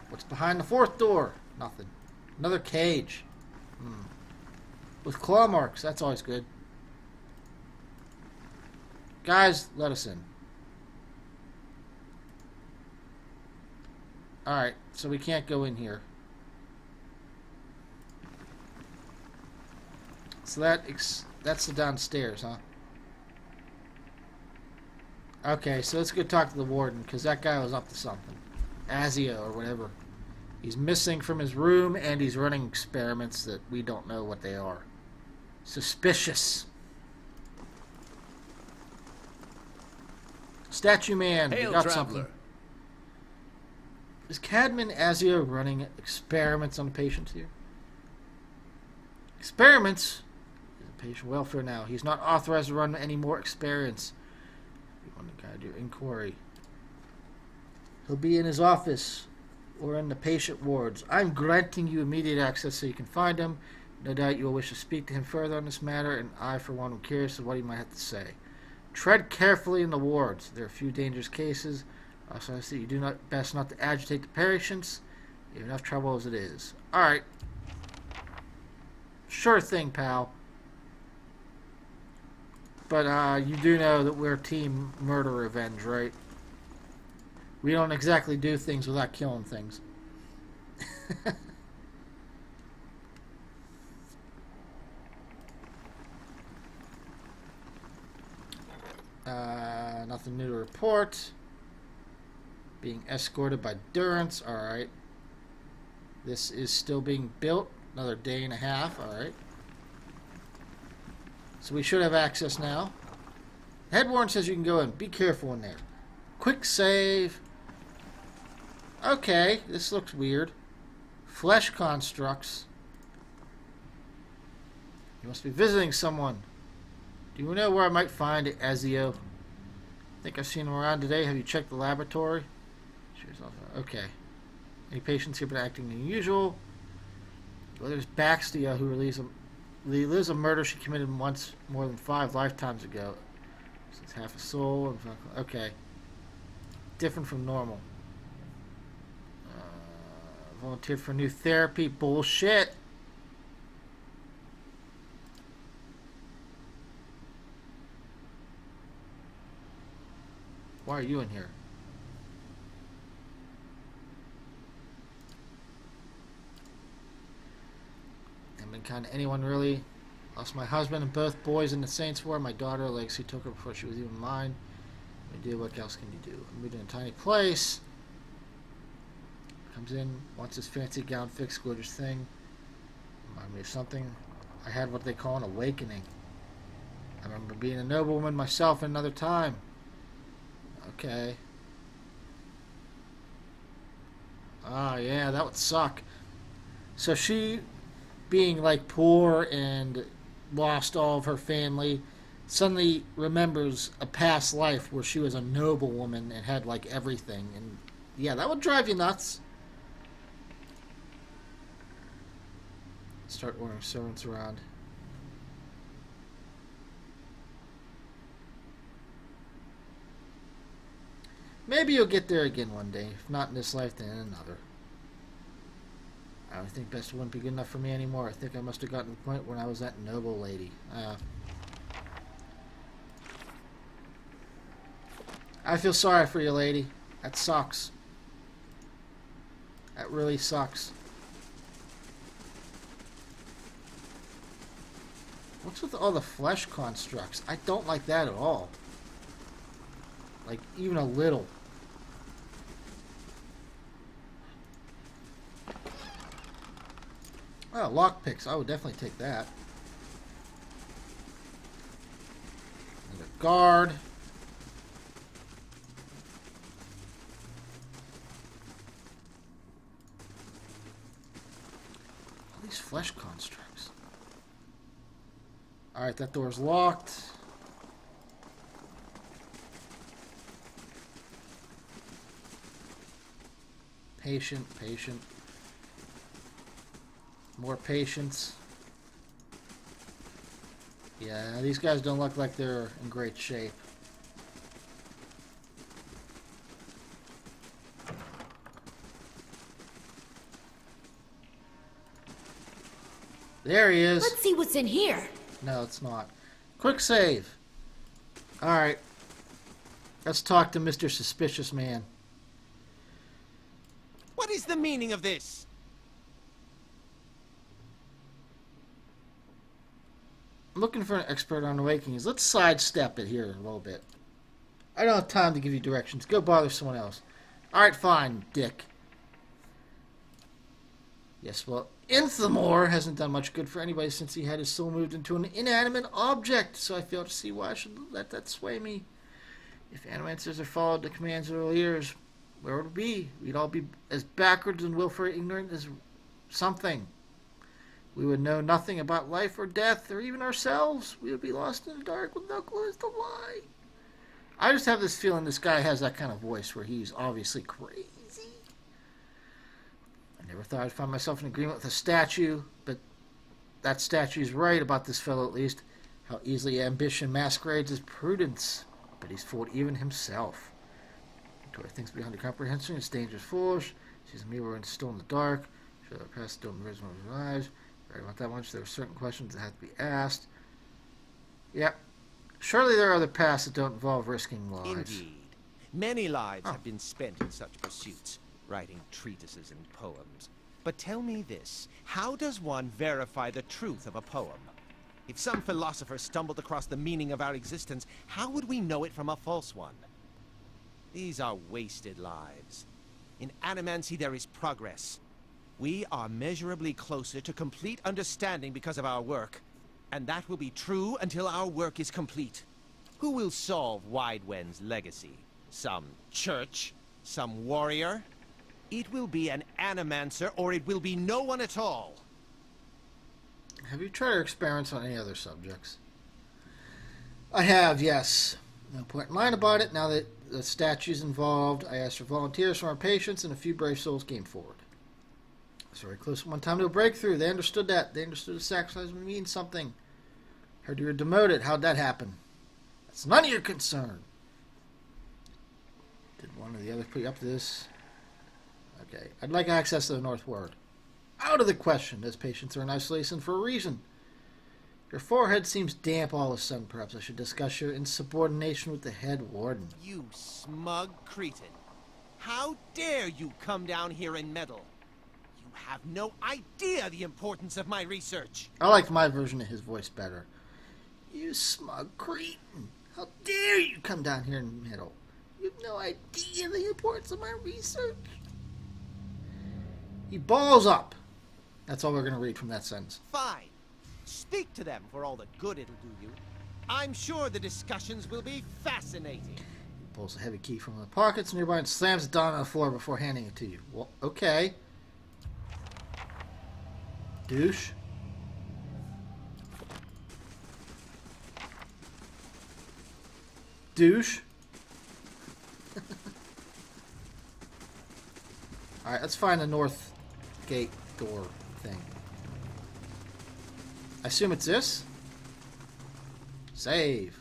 What's behind the fourth door? Nothing. Another cage. With claw marks. That's always good. Guys, let us in. Alright, so we can't go in here. So that's the downstairs, huh? Okay, so let's go talk to the warden, because that guy was up to something. Azio, or whatever. He's missing from his room, and he's running experiments that we don't know what they are. Suspicious. Statue man, Hail, we got traveler. something. Is Caedmon Azio running experiments on patients here? Experiments? He's in patient welfare now. He's not authorized to run any more experiments. We want to guide your inquiry. He'll be in his office or in the patient wards. I'm granting you immediate access so you can find him. No doubt you will wish to speak to him further on this matter, and I, for one, am curious of what he might have to say. Tread carefully in the wards. There are a few dangerous cases. Also, I see you do not best not to agitate the patients. You have enough trouble as it is. Alright. Sure thing, pal. But you do know that we're Team Murder Revenge, right? We don't exactly do things without killing things. Nothing new to report. Being escorted by Durance. Alright. This is still being built. Another day and a half. Alright. So we should have access now. Head warrant says you can go in. Be careful in there. Quick save. Okay. This looks weird. Flesh constructs. You must be visiting someone. Do you know where I might find Azio? I think I've seen him around today. Have you checked the laboratory? Okay. Any patients here been acting unusual? Well, there's Baxtia, who lives a murder she committed once more than 5 lifetimes ago. She's half a soul. Okay. Different from normal. Volunteered for new therapy. Bullshit. Why are you in here? Haven't been kind to anyone really. Lost my husband and both boys in the Saints War. My daughter, Legacy, took her before she was even mine. What else can you do? I moved in a tiny place. Comes in, wants his fancy gown fixed, gorgeous thing. Remind me of something. I had what they call an awakening. I remember being a noblewoman myself in another time. Okay. Ah, yeah, that would suck. So she, being like poor and lost all of her family, suddenly remembers a past life where she was a noblewoman and had like everything. And yeah, that would drive you nuts. Start ordering servants around. Maybe you'll get there again one day. If not in this life, then in another. I don't think best wouldn't be good enough for me anymore. I think I must have gotten to the point when I was that noble lady. I feel sorry for you, lady. That sucks. That really sucks. What's with all the flesh constructs? I don't like that at all. Like, even a little. Oh, lockpicks. I would definitely take that. And a guard. All these flesh constructs. Alright, that door's locked. Patient, patient. More patience. Yeah, these guys don't look like they're in great shape. There he is. Let's see what's in here. No, it's not. Quick save. Alright. Let's talk to Mr. Suspicious Man. What is the meaning of this? I'm looking for an expert on awakenings. Let's sidestep it here a little bit. I don't have time to give you directions. Go bother someone else. Alright, fine, dick. Yes, well, Inthamor hasn't done much good for anybody since he had his soul moved into an inanimate object, so I fail to see why I should let that sway me. If animancers had followed the commands of their leaders, where would it be? We'd all be as backwards and willfully ignorant as something. We would know nothing about life or death, or even ourselves. We would be lost in the dark with no clue as to why. I just have this feeling this guy has that kind of voice where he's obviously crazy. I never thought I'd find myself in agreement with a statue, but that statue's right about this fellow at least. How easily ambition masquerades as prudence, but he's fooled even himself. Toward things beyond the comprehension, it's dangerous, foolish. Sees me, we're still in the dark. Show our past still in the rhythm of our lives. Right about that much, there are certain questions that have to be asked. Yep. Surely there are other paths that don't involve risking lives. Indeed. Many lives have been spent in such pursuits, writing treatises and poems. But tell me this, how does one verify the truth of a poem? If some philosopher stumbled across the meaning of our existence, how would we know it from a false one? These are wasted lives. In animancy there is progress. We are measurably closer to complete understanding because of our work. And that will be true until our work is complete. Who will solve Widewen's legacy? Some church? Some warrior? It will be an animancer, or it will be no one at all. Have you tried your experiments on any other subjects? I have, yes. No point in lying about it. Now that the statue's involved, I asked for volunteers from our patients, and a few brave souls came forward. I was very close one time to a breakthrough. They understood that. They understood the sacrifice would mean something. Heard you were demoted. How'd that happen? That's none of your concern. Did one or the other put you up to this? Okay. I'd like access to the North Ward. Out of the question. Those patients are in isolation for a reason. Your forehead seems damp all of a sudden. Perhaps I should discuss your insubordination with the head warden. You smug cretin. How dare you come down here and meddle? You have no idea the importance of my research. I like my version of his voice better. You smug cretin. How dare you come down here and meddle? You have no idea the importance of my research. He balls up. That's all we're going to read from that sentence. Fine. Speak to them for all the good it'll do you. I'm sure the discussions will be fascinating. He pulls a heavy key from the pockets nearby and slams it down on the floor before handing it to you. Well, okay. Douche. Douche. Alright, let's find the north gate door thing. I assume it's this? Save.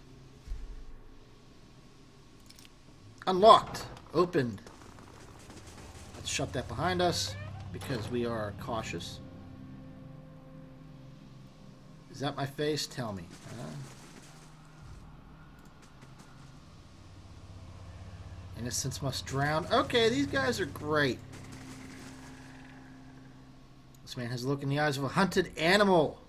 Unlocked. Opened. Let's shut that behind us because we are cautious. Is that my face? Tell me. Innocence must drown. Okay, these guys are great. This man has a look in the eyes of a hunted animal.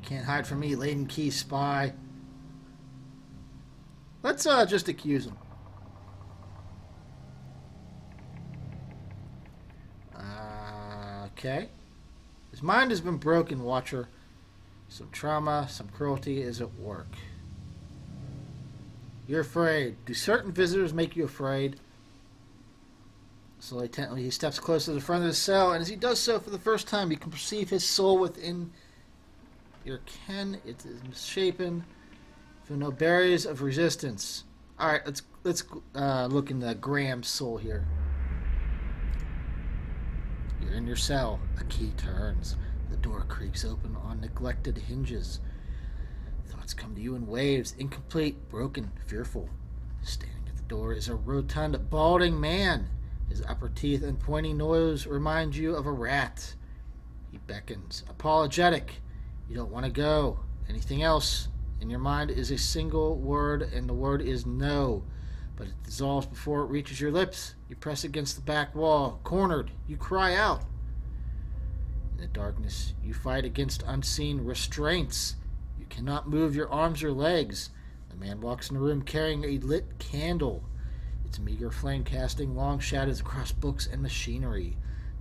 Can't hide from me, laden key spy. Let's just accuse him. Okay. His mind has been broken, Watcher. Some trauma, some cruelty is at work. You're afraid. Do certain visitors make you afraid? Slowly, tently, he steps close to the front of the cell, and as he does so for the first time, you can perceive his soul within your ken. It is misshapen. Feel no barriers of resistance. All right, let's look into Graham's soul here. You're in your cell. A key turns. The door creaks open on neglected hinges. Thoughts come to you in waves, incomplete, broken, fearful. Standing at the door is a rotund, balding man. His upper teeth and pointing nose remind you of a rat. He beckons, apologetic. You don't want to go. Anything else? In your mind is a single word, and the word is no. But it dissolves before it reaches your lips. You press against the back wall. Cornered. You cry out. In the darkness, you fight against unseen restraints. You cannot move your arms or legs. The man walks in the room carrying a lit candle. Its meager flame casting long shadows across books and machinery.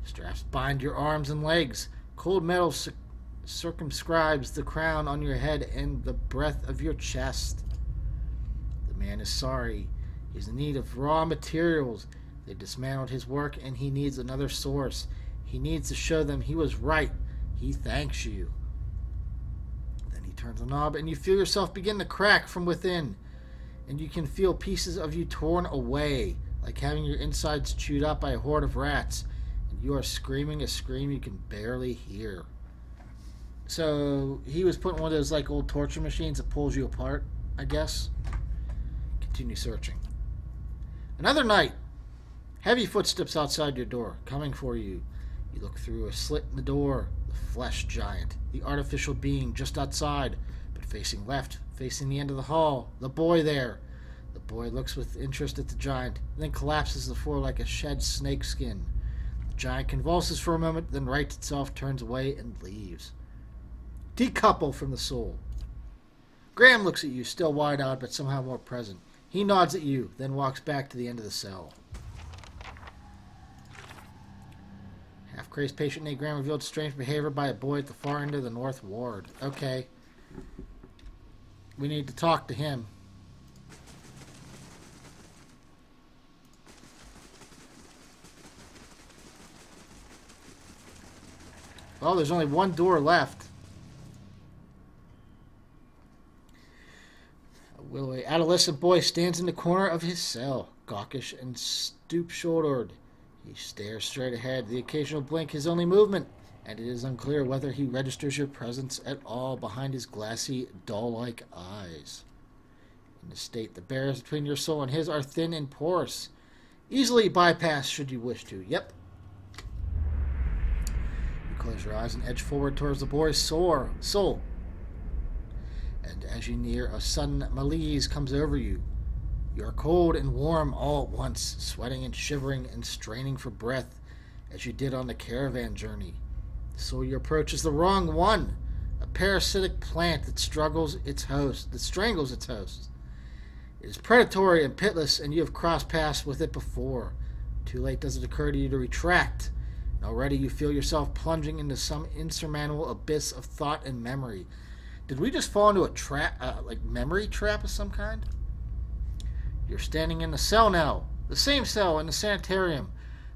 Straps bind your arms and legs. Cold metal circumscribes the crown on your head and the breadth of your chest. The man is sorry. He's in need of raw materials. They dismantled his work and he needs another source. He needs to show them he was right. He thanks you. Then he turns the knob and you feel yourself begin to crack from within. And you can feel pieces of you torn away, like having your insides chewed up by a horde of rats. And you are screaming a scream you can barely hear. So he was putting one of those like old torture machines that pulls you apart, I guess. Continue searching. Another night. Heavy footsteps outside your door, coming for you. You look through a slit in the door. The flesh giant, the artificial being just outside, but facing left, facing the end of the hall. The boy there. The boy looks with interest at the giant, then collapses to the floor like a shed snakeskin. The giant convulses for a moment, then rights itself, turns away, and leaves. Decouple from the soul. Graham looks at you, still wide-eyed, but somehow more present. He nods at you, then walks back to the end of the cell. Half-crazed patient named Graham revealed strange behavior by a boy at the far end of the North Ward. Okay. We need to talk to him. Well, there's only one door left. A willowy adolescent boy stands in the corner of his cell, gawkish and stoop-shouldered. He stares straight ahead. The occasional blink his only movement, and it is unclear whether he registers your presence at all behind his glassy, doll-like eyes. In the state, the barriers between your soul and his are thin and porous. Easily bypassed should you wish to. Yep. You close your eyes and edge forward towards the boy's soul. And as you near, a sudden malaise comes over you. You are cold and warm all at once, sweating and shivering and straining for breath as you did on the caravan journey. The soul you approach is the wrong one, a parasitic plant that strangles its host. It is predatory and pitiless, and you have crossed paths with it before. Too late does it occur to you to retract, and already you feel yourself plunging into some insurmountable abyss of thought and memory. Did we just fall into a trap, memory trap of some kind? You're standing in the cell now, the same cell in the sanitarium.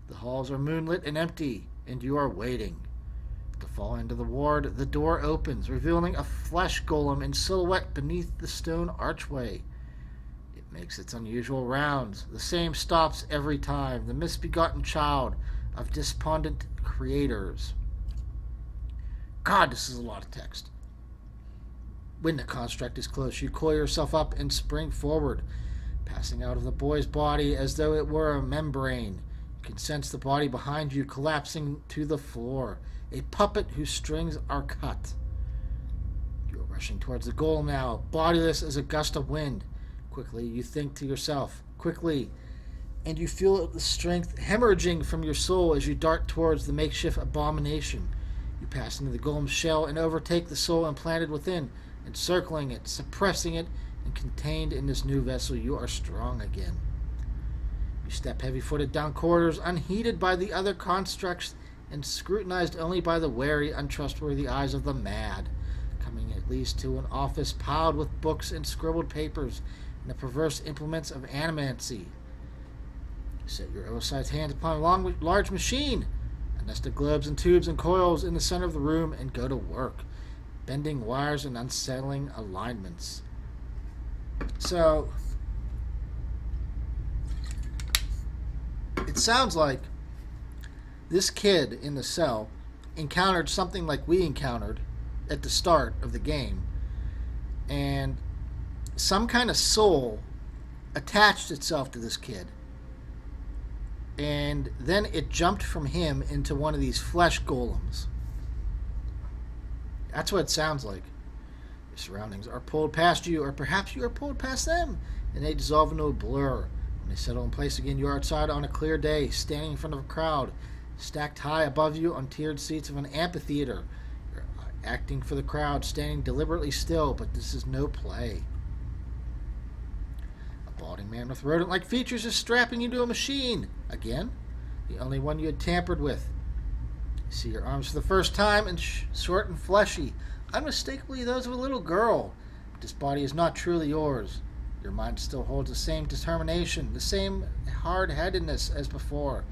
The halls are moonlit and empty, and you are waiting. At the far end of the ward, the door opens, revealing a flesh golem in silhouette beneath the stone archway. It makes its unusual rounds. The same stops every time, the misbegotten child of despondent creators. God, this is a lot of text. When the construct is close, you coil yourself up and spring forward, passing out of the boy's body as though it were a membrane. You can sense the body behind you collapsing to the floor, a puppet whose strings are cut. You are rushing towards the golem now, bodiless as a gust of wind. Quickly, you think to yourself, quickly, and you feel the strength hemorrhaging from your soul as you dart towards the makeshift abomination. You pass into the golem's shell and overtake the soul implanted within, encircling it, suppressing it, and contained in this new vessel, you are strong again. You step heavy-footed down corridors, unheeded by the other constructs and scrutinized only by the wary, untrustworthy eyes of the mad, coming at least to an office piled with books and scribbled papers and the perverse implements of animancy. You set your oversized hands upon a large machine, a nest of globes and tubes and coils in the center of the room, and go to work, bending wires and unsettling alignments. So, it sounds like this kid in the cell encountered something like we encountered at the start of the game, and some kind of soul attached itself to this kid, and then it jumped from him into one of these flesh golems. That's what it sounds like. Your surroundings are pulled past you, or perhaps you are pulled past them, and they dissolve into a blur. When they settle in place again, you are outside on a clear day, standing in front of a crowd, stacked high above you on tiered seats of an amphitheater. You're acting for the crowd, standing deliberately still, but this is no play. A balding man with rodent-like features is strapping you to a machine. Again, the only one you had tampered with. You see your arms for the first time, and short and fleshy, unmistakably those of a little girl. But this body is not truly yours. Your mind still holds the same determination, the same hard-headedness as before.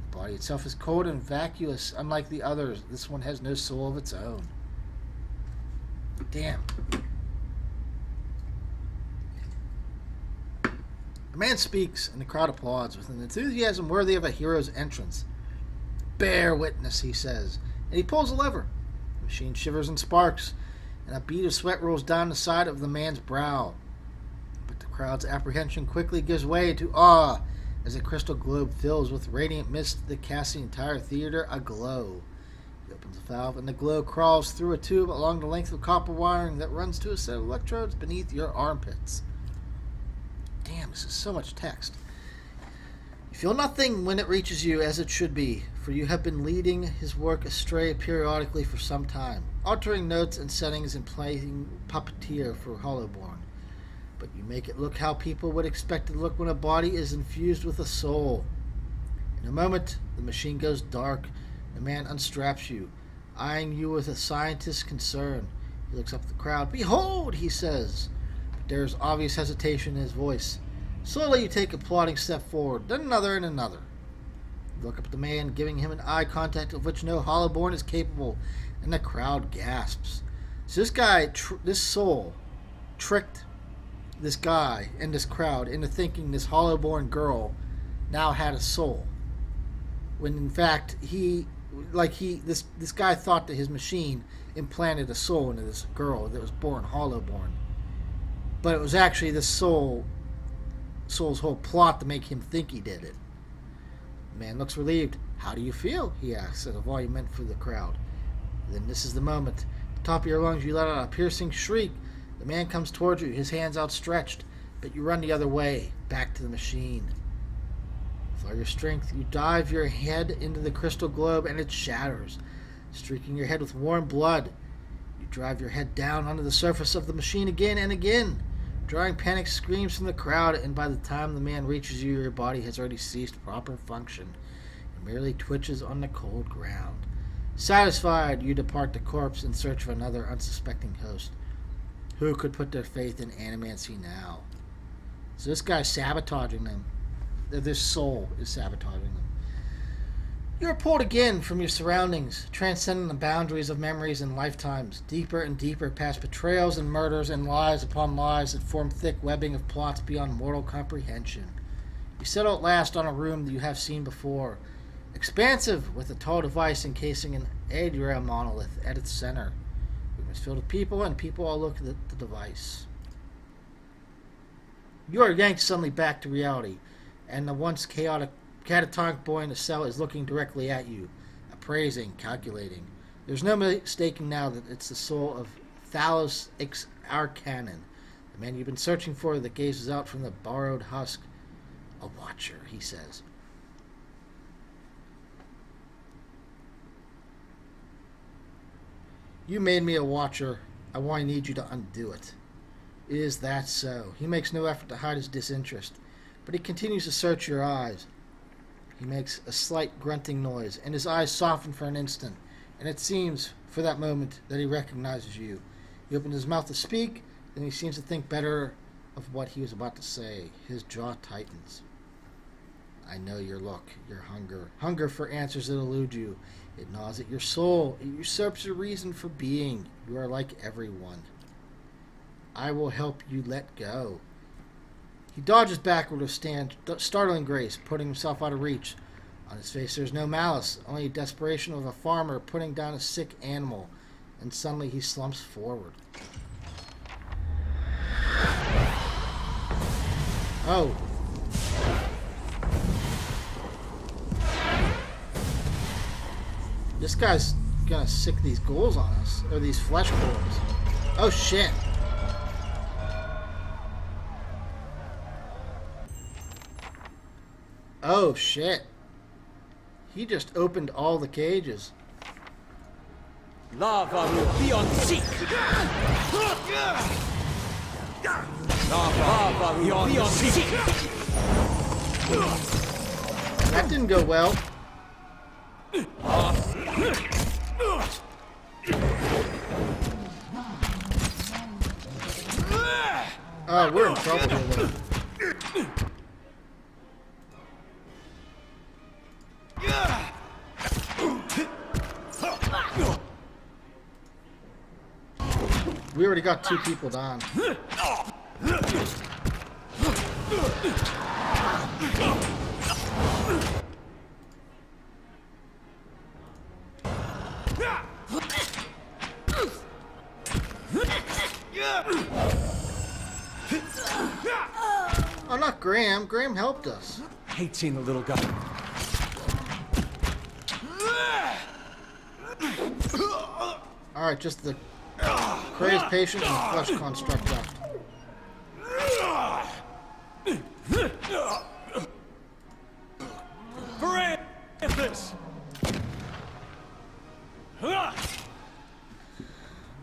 The body itself is cold and vacuous, unlike the others. This one has no soul of its own. Damn. The man speaks, and the crowd applauds with an enthusiasm worthy of a hero's entrance. Bear witness, he says, and he pulls a lever. The machine shivers and sparks, and a bead of sweat rolls down the side of the man's brow. But the crowd's apprehension quickly gives way to awe as a crystal globe fills with radiant mist that casts the entire theater aglow. He opens the valve, and the glow crawls through a tube along the length of copper wiring that runs to a set of electrodes beneath your armpits. Damn, this is so much text. You feel nothing when it reaches you as it should be, for you have been leading his work astray periodically for some time, altering notes and settings and playing puppeteer for Hollowborn. But you make it look how people would expect it to look when a body is infused with a soul. In a moment, the machine goes dark. The man unstraps you, eyeing you with a scientist's concern. He looks up at the crowd. "Behold," he says. But there is obvious hesitation in his voice. Slowly you take a plodding step forward, then another and another. You look up at the man, giving him an eye contact of which no Hollowborn is capable, and the crowd gasps. So this guy, this soul, tricked this guy and this crowd into thinking this Hollowborn girl now had a soul, when in fact this guy thought that his machine implanted a soul into this girl that was born Hollowborn, but it was actually this soul's whole plot to make him think he did it. The man looks relieved. "How do you feel?" he asks at a volume meant for the crowd. Then this is the moment. At the top of your lungs, you let out a piercing shriek. The man comes towards you, his hands outstretched, but you run the other way, back to the machine. With all your strength, you dive your head into the crystal globe, and it shatters, streaking your head with warm blood. You drive your head down onto the surface of the machine again and again, drawing panic screams from the crowd, and by the time the man reaches you, your body has already ceased proper function and merely twitches on the cold ground. Satisfied, you depart the corpse in search of another unsuspecting host. Who could put their faith in animancy now? So this guy's sabotaging them. This soul is sabotaging them. You are pulled again from your surroundings, transcending the boundaries of memories and lifetimes, deeper and deeper past betrayals and murders and lies upon lies that form thick webbing of plots beyond mortal comprehension. You settle at last on a room that you have seen before, expansive with a tall device encasing an Adria monolith at its center. The room is filled with people, and people all look at the device. You are yanked suddenly back to reality, and the once chaotic catatonic boy in the cell is looking directly at you, appraising, calculating. There's no mistaking now that it's the soul of Thalos Ix Arcanon, the man you've been searching for that gazes out from the borrowed husk. A watcher, he says. You made me a watcher. I want to need you to undo it. Is that so? He makes no effort to hide his disinterest, but he continues to search your eyes. He makes a slight grunting noise, and his eyes soften for an instant, and it seems, for that moment, that he recognizes you. He opens his mouth to speak, then he seems to think better of what he was about to say. His jaw tightens. I know your look, your hunger. Hunger for answers that elude you. It gnaws at your soul. It usurps your reason for being. You are like everyone. I will help you let go. He dodges backward with startling grace, putting himself out of reach. On his face there's no malice, only desperation of a farmer putting down a sick animal, and suddenly he slumps forward. Oh. This guy's gonna sick these ghouls on us, or these flesh ghouls. Oh shit. Oh shit. He just opened all the cages. Lava will be on seek. Lava will be on seek. That didn't go well. Oh, we're in trouble here. We already got 2 people down. Oh, not Graham. Graham helped us. Hate seeing the little guy. Alright, just the crazed patient and the flesh construct left. Francis!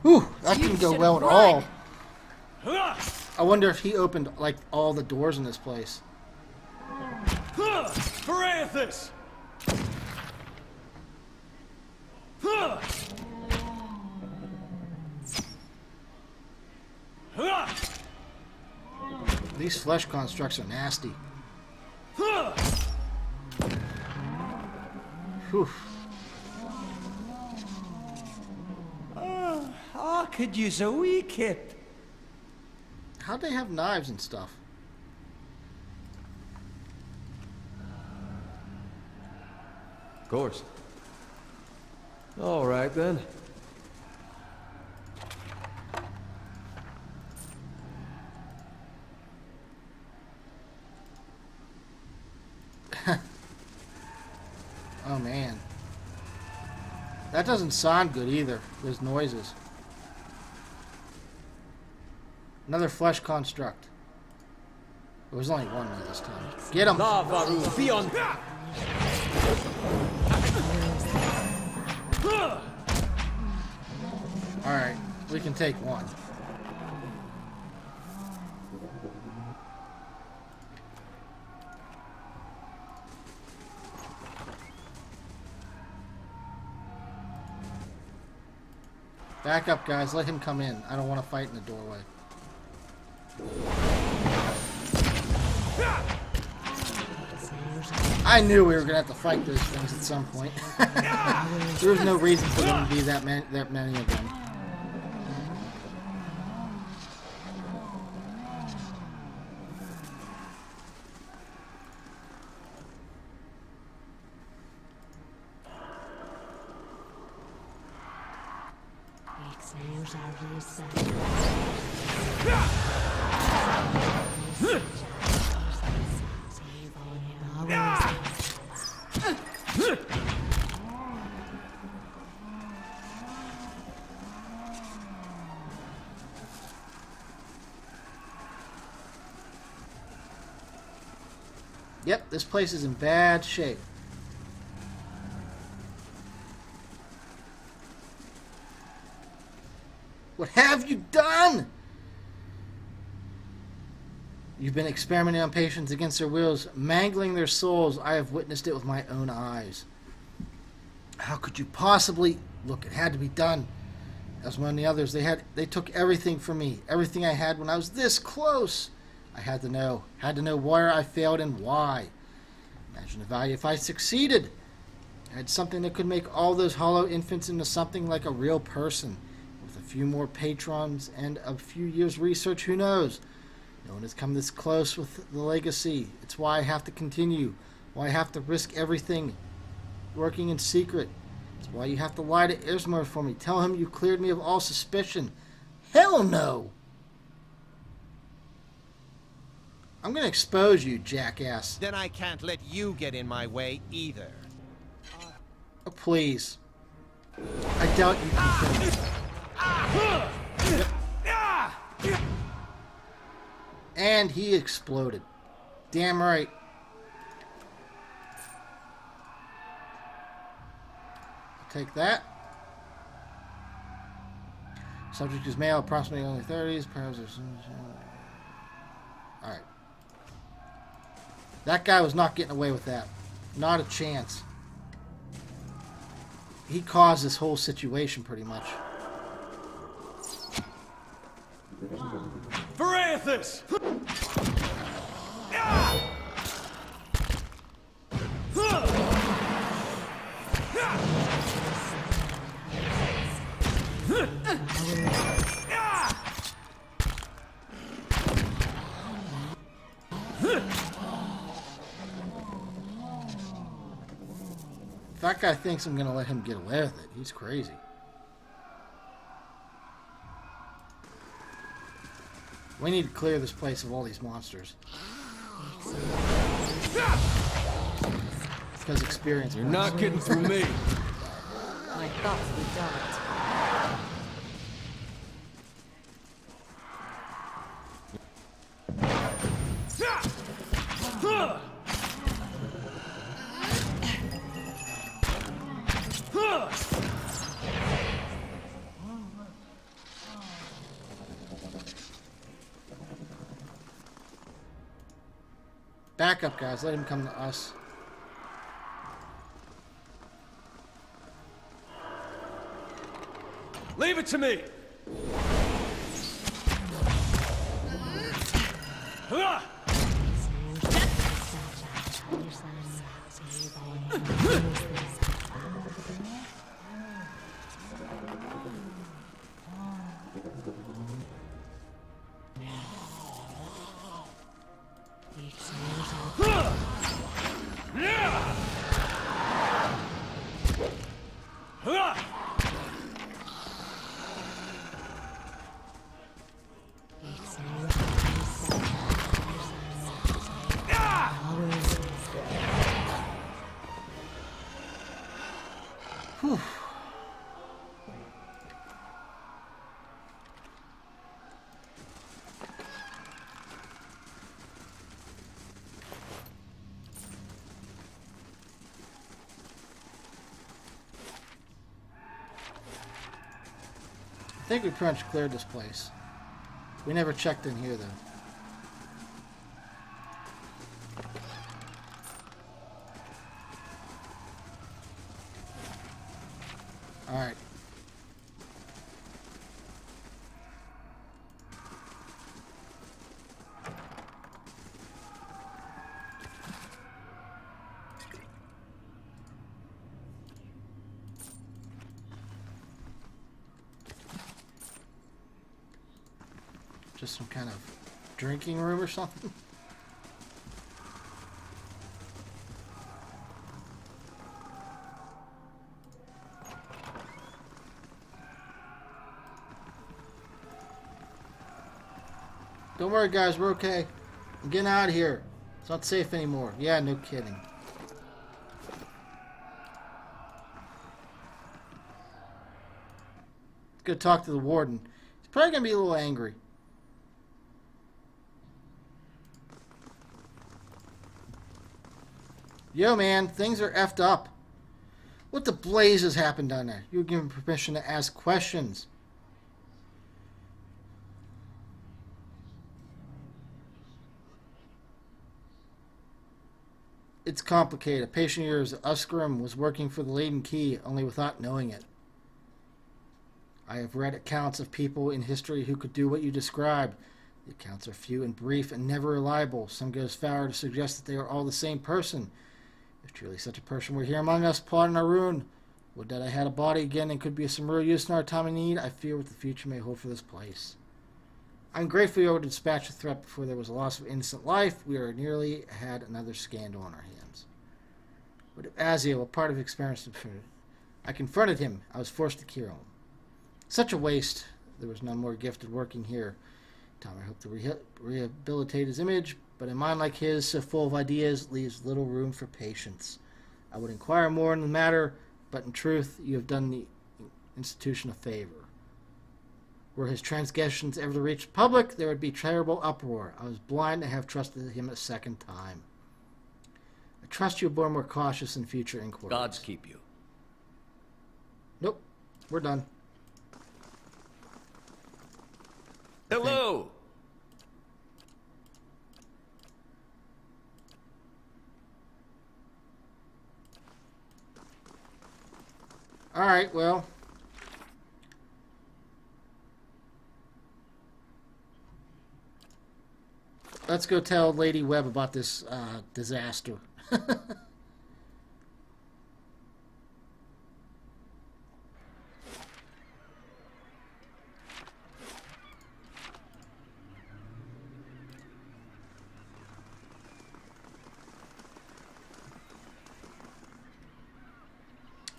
Whew, that didn't go well at all. Run! I wonder if he opened, like, all the doors in this place. Francis! These flesh constructs are nasty. Whew. I could use a wee kip. How'd they have knives and stuff? Of course. All right, then. Oh, man. That doesn't sound good either, those noises. Another flesh construct. There was only one this time. Get him! Lavaru, be on. Alright, we can take one. Back up, guys. Let him come in. I don't want to fight in the doorway. I knew we were going to have to fight those things at some point. There was no reason for them to be that many of them. Yep, this place is in bad shape. What have you done? You've been experimenting on patients against their wills, mangling their souls. I have witnessed it with my own eyes. How could you possibly... Look, it had to be done. As one of the others, they took everything from me. Everything I had when I was this close. I had to know. Had to know where I failed and why. Imagine the value if I succeeded. I had something that could make all those hollow infants into something like a real person. With a few more patrons and a few years' research, who knows? No one has come this close with the legacy. It's why I have to continue. Why I have to risk everything. Working in secret. It's why you have to lie to Ismar for me. Tell him you cleared me of all suspicion. Hell no! I'm going to expose you, jackass. Then I can't let you get in my way either. Oh, please. I doubt you can kill me. Yep. And he exploded. Damn right. Take that. Subject is male, approximately only 30s. Alright. That guy was not getting away with that. Not a chance. He caused this whole situation pretty much. Varanthus! That guy thinks I'm going to let him get away with it. He's crazy. We need to clear this place of all these monsters. Because experience. You're not getting through me. My thoughts we don't. Back up, guys. Let him come to us. Leave it to me. I think we pretty much cleared this place. We never checked in here, though. Alright. Just some kind of drinking room or something? Don't worry, guys, we're okay. I'm getting out of here. It's not safe anymore. Yeah, no kidding. Let's go talk to the warden. He's probably going to be a little angry. Yo, man, things are effed up. What the blazes happened down there? You were given permission to ask questions. It's complicated. A patient of yours, Uskrim, was working for the Laden Key, only without knowing it. I have read accounts of people in history who could do what you described. The accounts are few and brief and never reliable. Some go as far to suggest that they are all the same person. If truly such a person were here among us, plotting our ruin, would that I had a body again and could be of some real use in our time of need. I fear what the future may hold for this place. I'm grateful you were able to dispatch the threat before there was a loss of innocent life. We are nearly had another scandal on our hands. But if Aziel, a part of experience, I confronted him. I was forced to kill him. Such a waste. There was none more gifted working here. Tom, I hope to rehabilitate his image, but a mind like his, so full of ideas, leaves little room for patience. I would inquire more in the matter, but in truth, you have done the institution a favor. Were his transgressions ever to reach the public, there would be terrible uproar. I was blind to have trusted him a second time. I trust you will be more cautious in future inquiries. Gods keep you. Nope. We're done. Hello! Alright, well. Let's go tell Lady Webb about this disaster.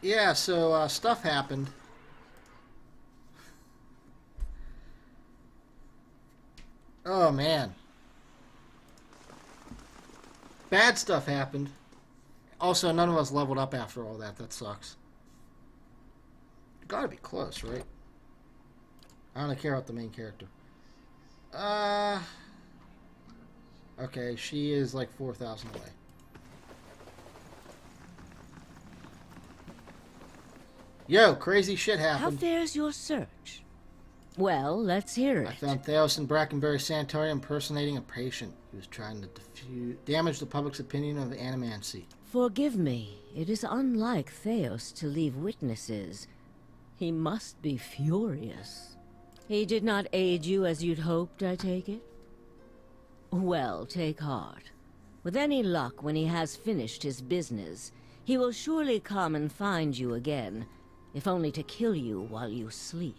Yeah, so stuff happened. Oh, man. Bad stuff happened. Also, none of us leveled up after all that. That sucks. Gotta be close, right? I don't care about the main character. Okay, she is like 4,000 away. Yo, crazy shit How happened. fares your search? Well, let's hear it. I found Theos in Brackenberry Sanatorium impersonating a patient. He was trying to damage the public's opinion of animancy. Forgive me, it is unlike Theos to leave witnesses. He must be furious. He did not aid you as you'd hoped, I take it? Well, take heart. With any luck, when he has finished his business, he will surely come and find you again, if only to kill you while you sleep.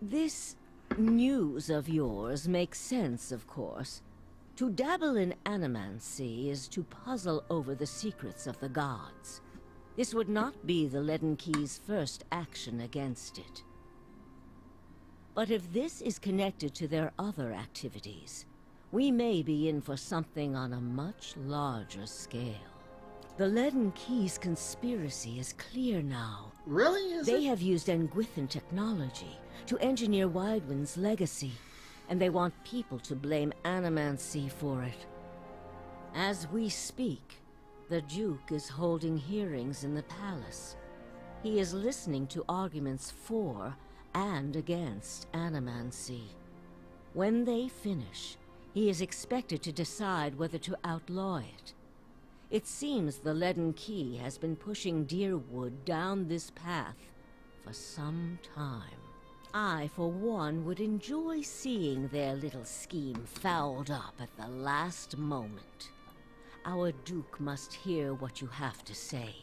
This news of yours makes sense, of course. To dabble in animancy is to puzzle over the secrets of the gods. This would not be the Leaden Key's first action against it. But if this is connected to their other activities, we may be in for something on a much larger scale. The Leaden Key's conspiracy is clear now. Really? Is They it? have used Engwithan technology to engineer Widewind's legacy, and they want people to blame animancy for it. As we speak, the Duke is holding hearings in the palace. He is listening to arguments for and against animancy. When they finish, he is expected to decide whether to outlaw it. It seems the Leaden Key has been pushing Deerwood down this path for some time. I, for one, would enjoy seeing their little scheme fouled up at the last moment. Our Duke must hear what you have to say.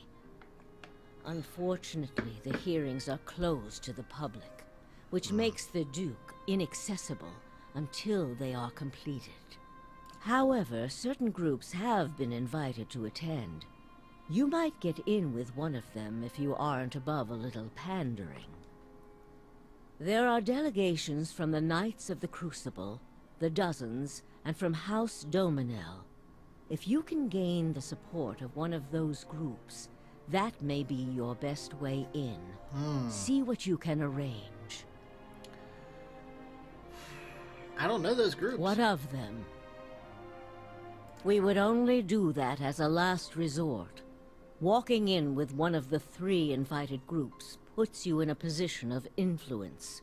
Unfortunately, the hearings are closed to the public, which makes the Duke inaccessible until they are completed. However, certain groups have been invited to attend. You might get in with one of them if you aren't above a little pandering. There are delegations from the Knights of the Crucible, the Dozens, and from House Dominel. If you can gain the support of one of those groups, that may be your best way in. See what you can arrange. I don't know those groups. What of them? We would only do that as a last resort. Walking in with one of the 3 invited groups puts you in a position of influence.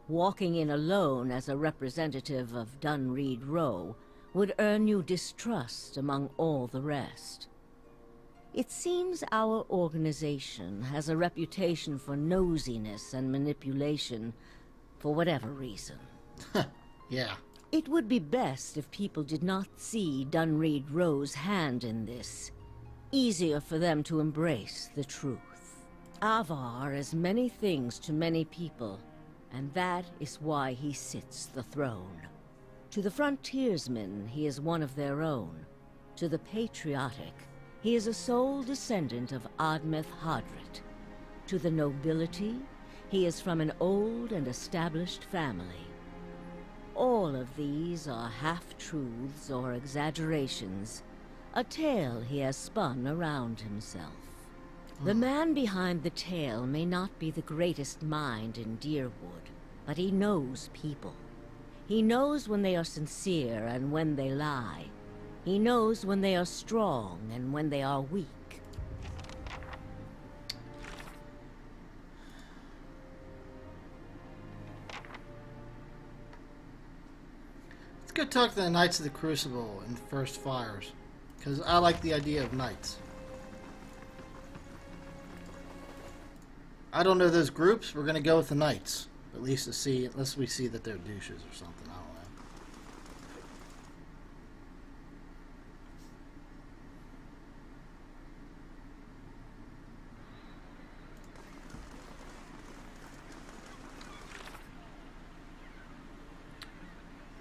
Walking in alone as a representative of Dunreed Row would earn you distrust among all the rest. It seems our organization has a reputation for nosiness and manipulation, for whatever reason. Yeah. It would be best if people did not see Dunreed Row's hand in this. Easier for them to embrace the truth. Avar is many things to many people, and that is why he sits the throne. To the frontiersmen, he is one of their own. To the patriotic, he is a sole descendant of Admeth Hadrit. To the nobility, he is from an old and established family. All of these are half-truths or exaggerations, a tale he has spun around himself. The man behind the tale may not be the greatest mind in Deerwood, but he knows people. He knows when they are sincere and when they lie. He knows when they are strong and when they are weak. Let's go talk to the Knights of the Crucible and First Fires, because I like the idea of knights. I don't know those groups. We're going to go with the Knights. At least to see, unless we see that they're douches or something. I don't know.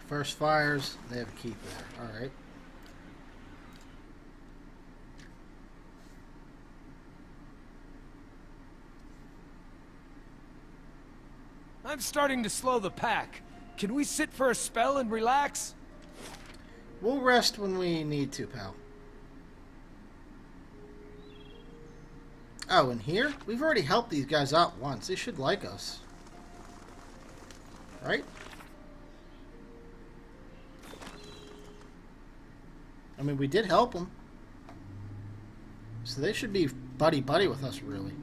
First Fires, they have a keep there. Alright. I'm starting to slow the pack. Can we sit for a spell and relax? We'll rest when we need to, pal. Oh, and here? We've already helped these guys out once. They should like us. Right? I mean, we did help them. So they should be buddy-buddy with us, really.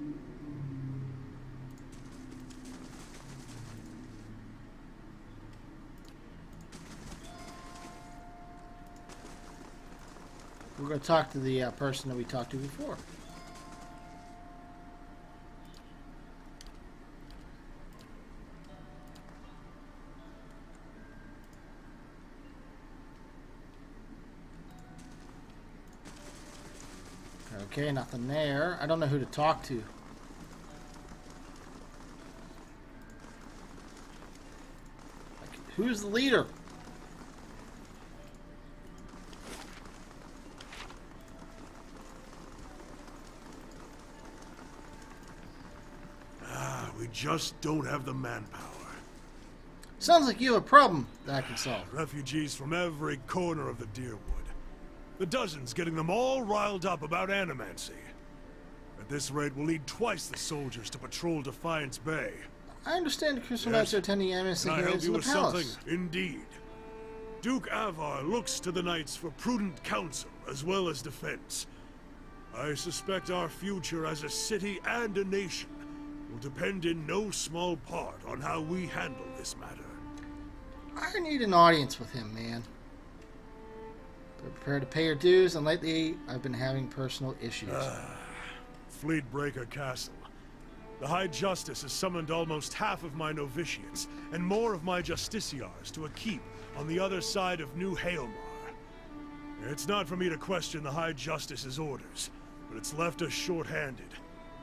We're going to talk to the person that we talked to before. Okay, nothing there. I don't know who to talk to. Like, who's the leader? We just don't have the manpower. Sounds like you have a problem that I can solve. Refugees from every corner of the Deerwood. The Dozens getting them all riled up about animancy. At this rate, we'll need twice the soldiers to patrol Defiance Bay. I understand the Crystal Knights are attending Amnesty Can I help hearings in you the with palace. something? Indeed. Duke Avar looks to the Knights for prudent counsel as well as defense. I suspect our future as a city and a nation will depend in no small part on how we handle this matter. I need an audience with him, man. Prepare to pay your dues, and lately I've been having personal issues. Fleetbreaker Castle. The High Justice has summoned almost half of my novitiates, and more of my justiciars to a keep on the other side of New Haelmar. It's not for me to question the High Justice's orders, but it's left us short-handed.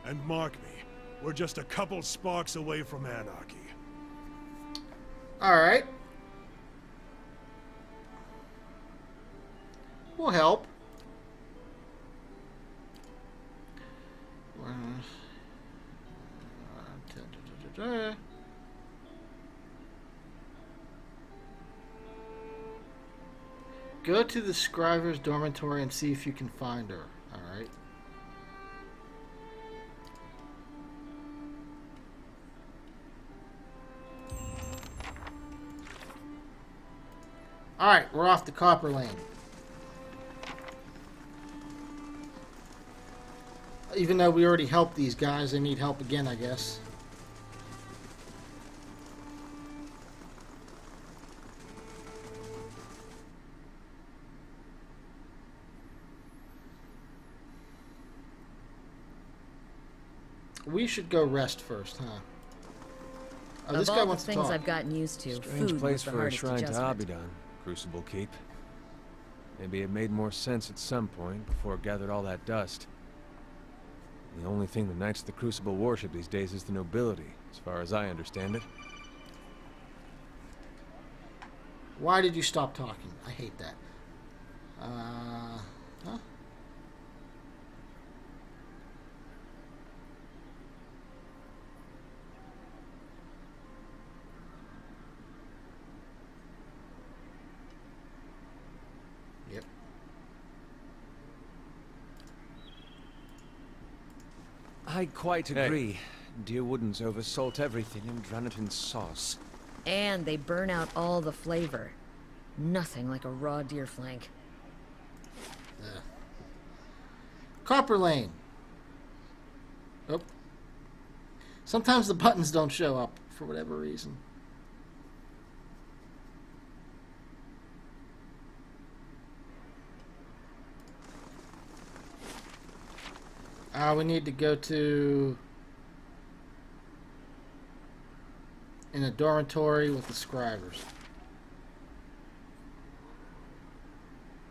And mark me, we're just a couple sparks away from anarchy. Alright. We'll help. Go to the Scriver's dormitory and see if you can find her. Alright. Alright, we're off to Copper Lane. Even though we already helped these guys, they need help again, I guess. We should go rest first, huh? Oh, this guy wants to talk. Things I've gotten used to, Strange food place was the for a hardest shrine to adjustment. Abidan, Crucible Keep. Maybe it made more sense at some point before it gathered all that dust. The only thing the Knights of the Crucible worship these days is the nobility, as far as I understand it. Why did you stop talking? I hate that. Huh? Yep. I quite agree. Dear Woodens oversalt everything and drown it in sauce. And they burn out all the flavor. Nothing like a raw deer flank. Copper Lane. Oh. Sometimes the buttons don't show up for whatever reason. We need to go to in a dormitory with the scribers.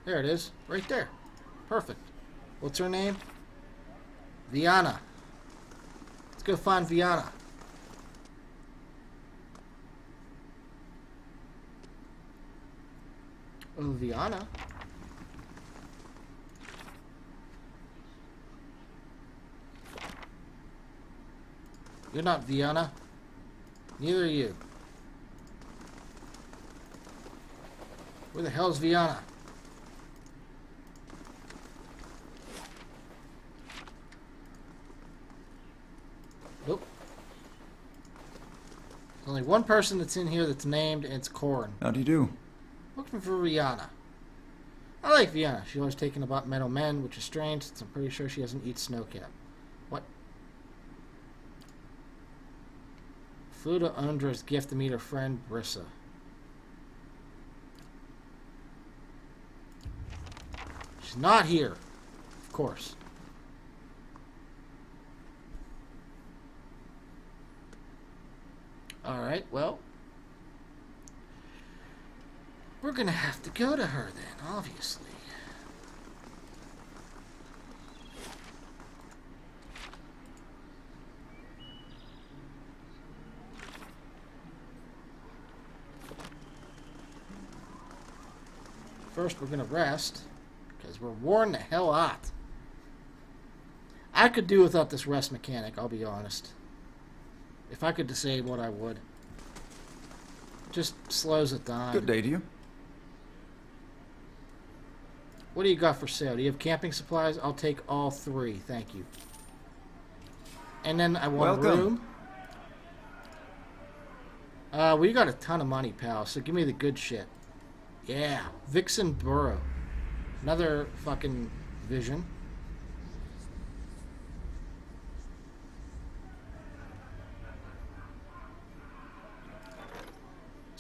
There it is, right there. Perfect. What's her name? Viana. Let's go find Viana. Oh, Viana. You're not Viana. Neither are you. Where the hell's Viana? Nope. There's only one person that's in here that's named, and it's Corin. How do you do? Looking for Viana. I like Viana. She's always taking about metal men, which is strange since I'm pretty sure she doesn't eat snowcap. What? Food of Undra's gift to meet her friend Brissa. She's not here. Of course. Alright, well. We're gonna have to go to her then, obviously. First, we're gonna rest, because we're worn the hell out. I could do without this rest mechanic, I'll be honest. If I could disable it, I would. It just slows it down. Good day to you. What do you got for sale? Do you have camping supplies? I'll take all 3, thank you. And then I want a room. We got a ton of money, pal, so give me the good shit. Yeah, Vixen Burrow. Another fucking vision.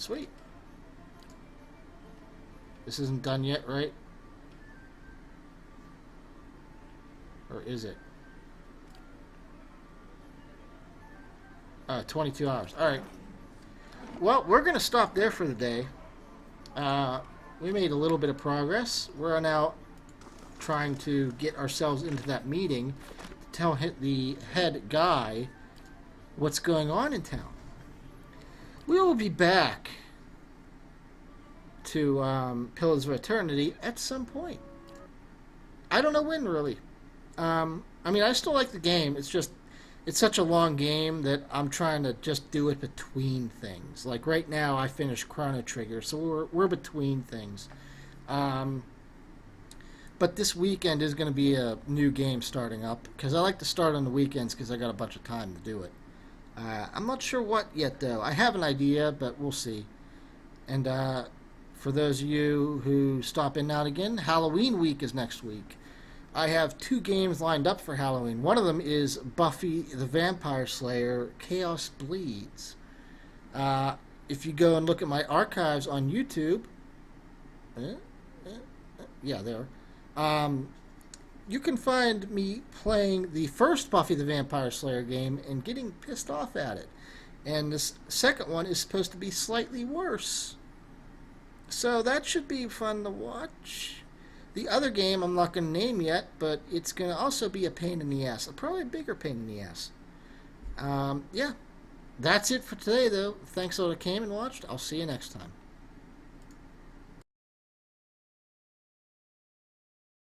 Sweet. This isn't done yet, right? Or is it? 22 hours. Alright. Well, we're going to stop there for the day. We made a little bit of progress. We're now trying to get ourselves into that meeting to tell the head guy what's going on in town. We will be back to Pillars of Eternity at some point. I don't know when, really. I mean, I still like the game. It's just, it's such a long game that I'm trying to just do it between things. Like right now, I finished Chrono Trigger, so we're between things. But this weekend is going to be a new game starting up, because I like to start on the weekends because I got a bunch of time to do it. I'm not sure what yet, though. I have an idea, but we'll see. And for those of you who stop in now and again, Halloween week is next week. I have 2 games lined up for Halloween. One of them is Buffy the Vampire Slayer Chaos Bleeds. If you go and look at my archives on YouTube, yeah, there. You can find me playing the first Buffy the Vampire Slayer game and getting pissed off at it. And this second one is supposed to be slightly worse. So that should be fun to watch. The other game I'm not going to name yet, but it's going to also be a pain in the ass. Probably a bigger pain in the ass. Yeah. That's it for today, though. Thanks all that came and watched. I'll see you next time.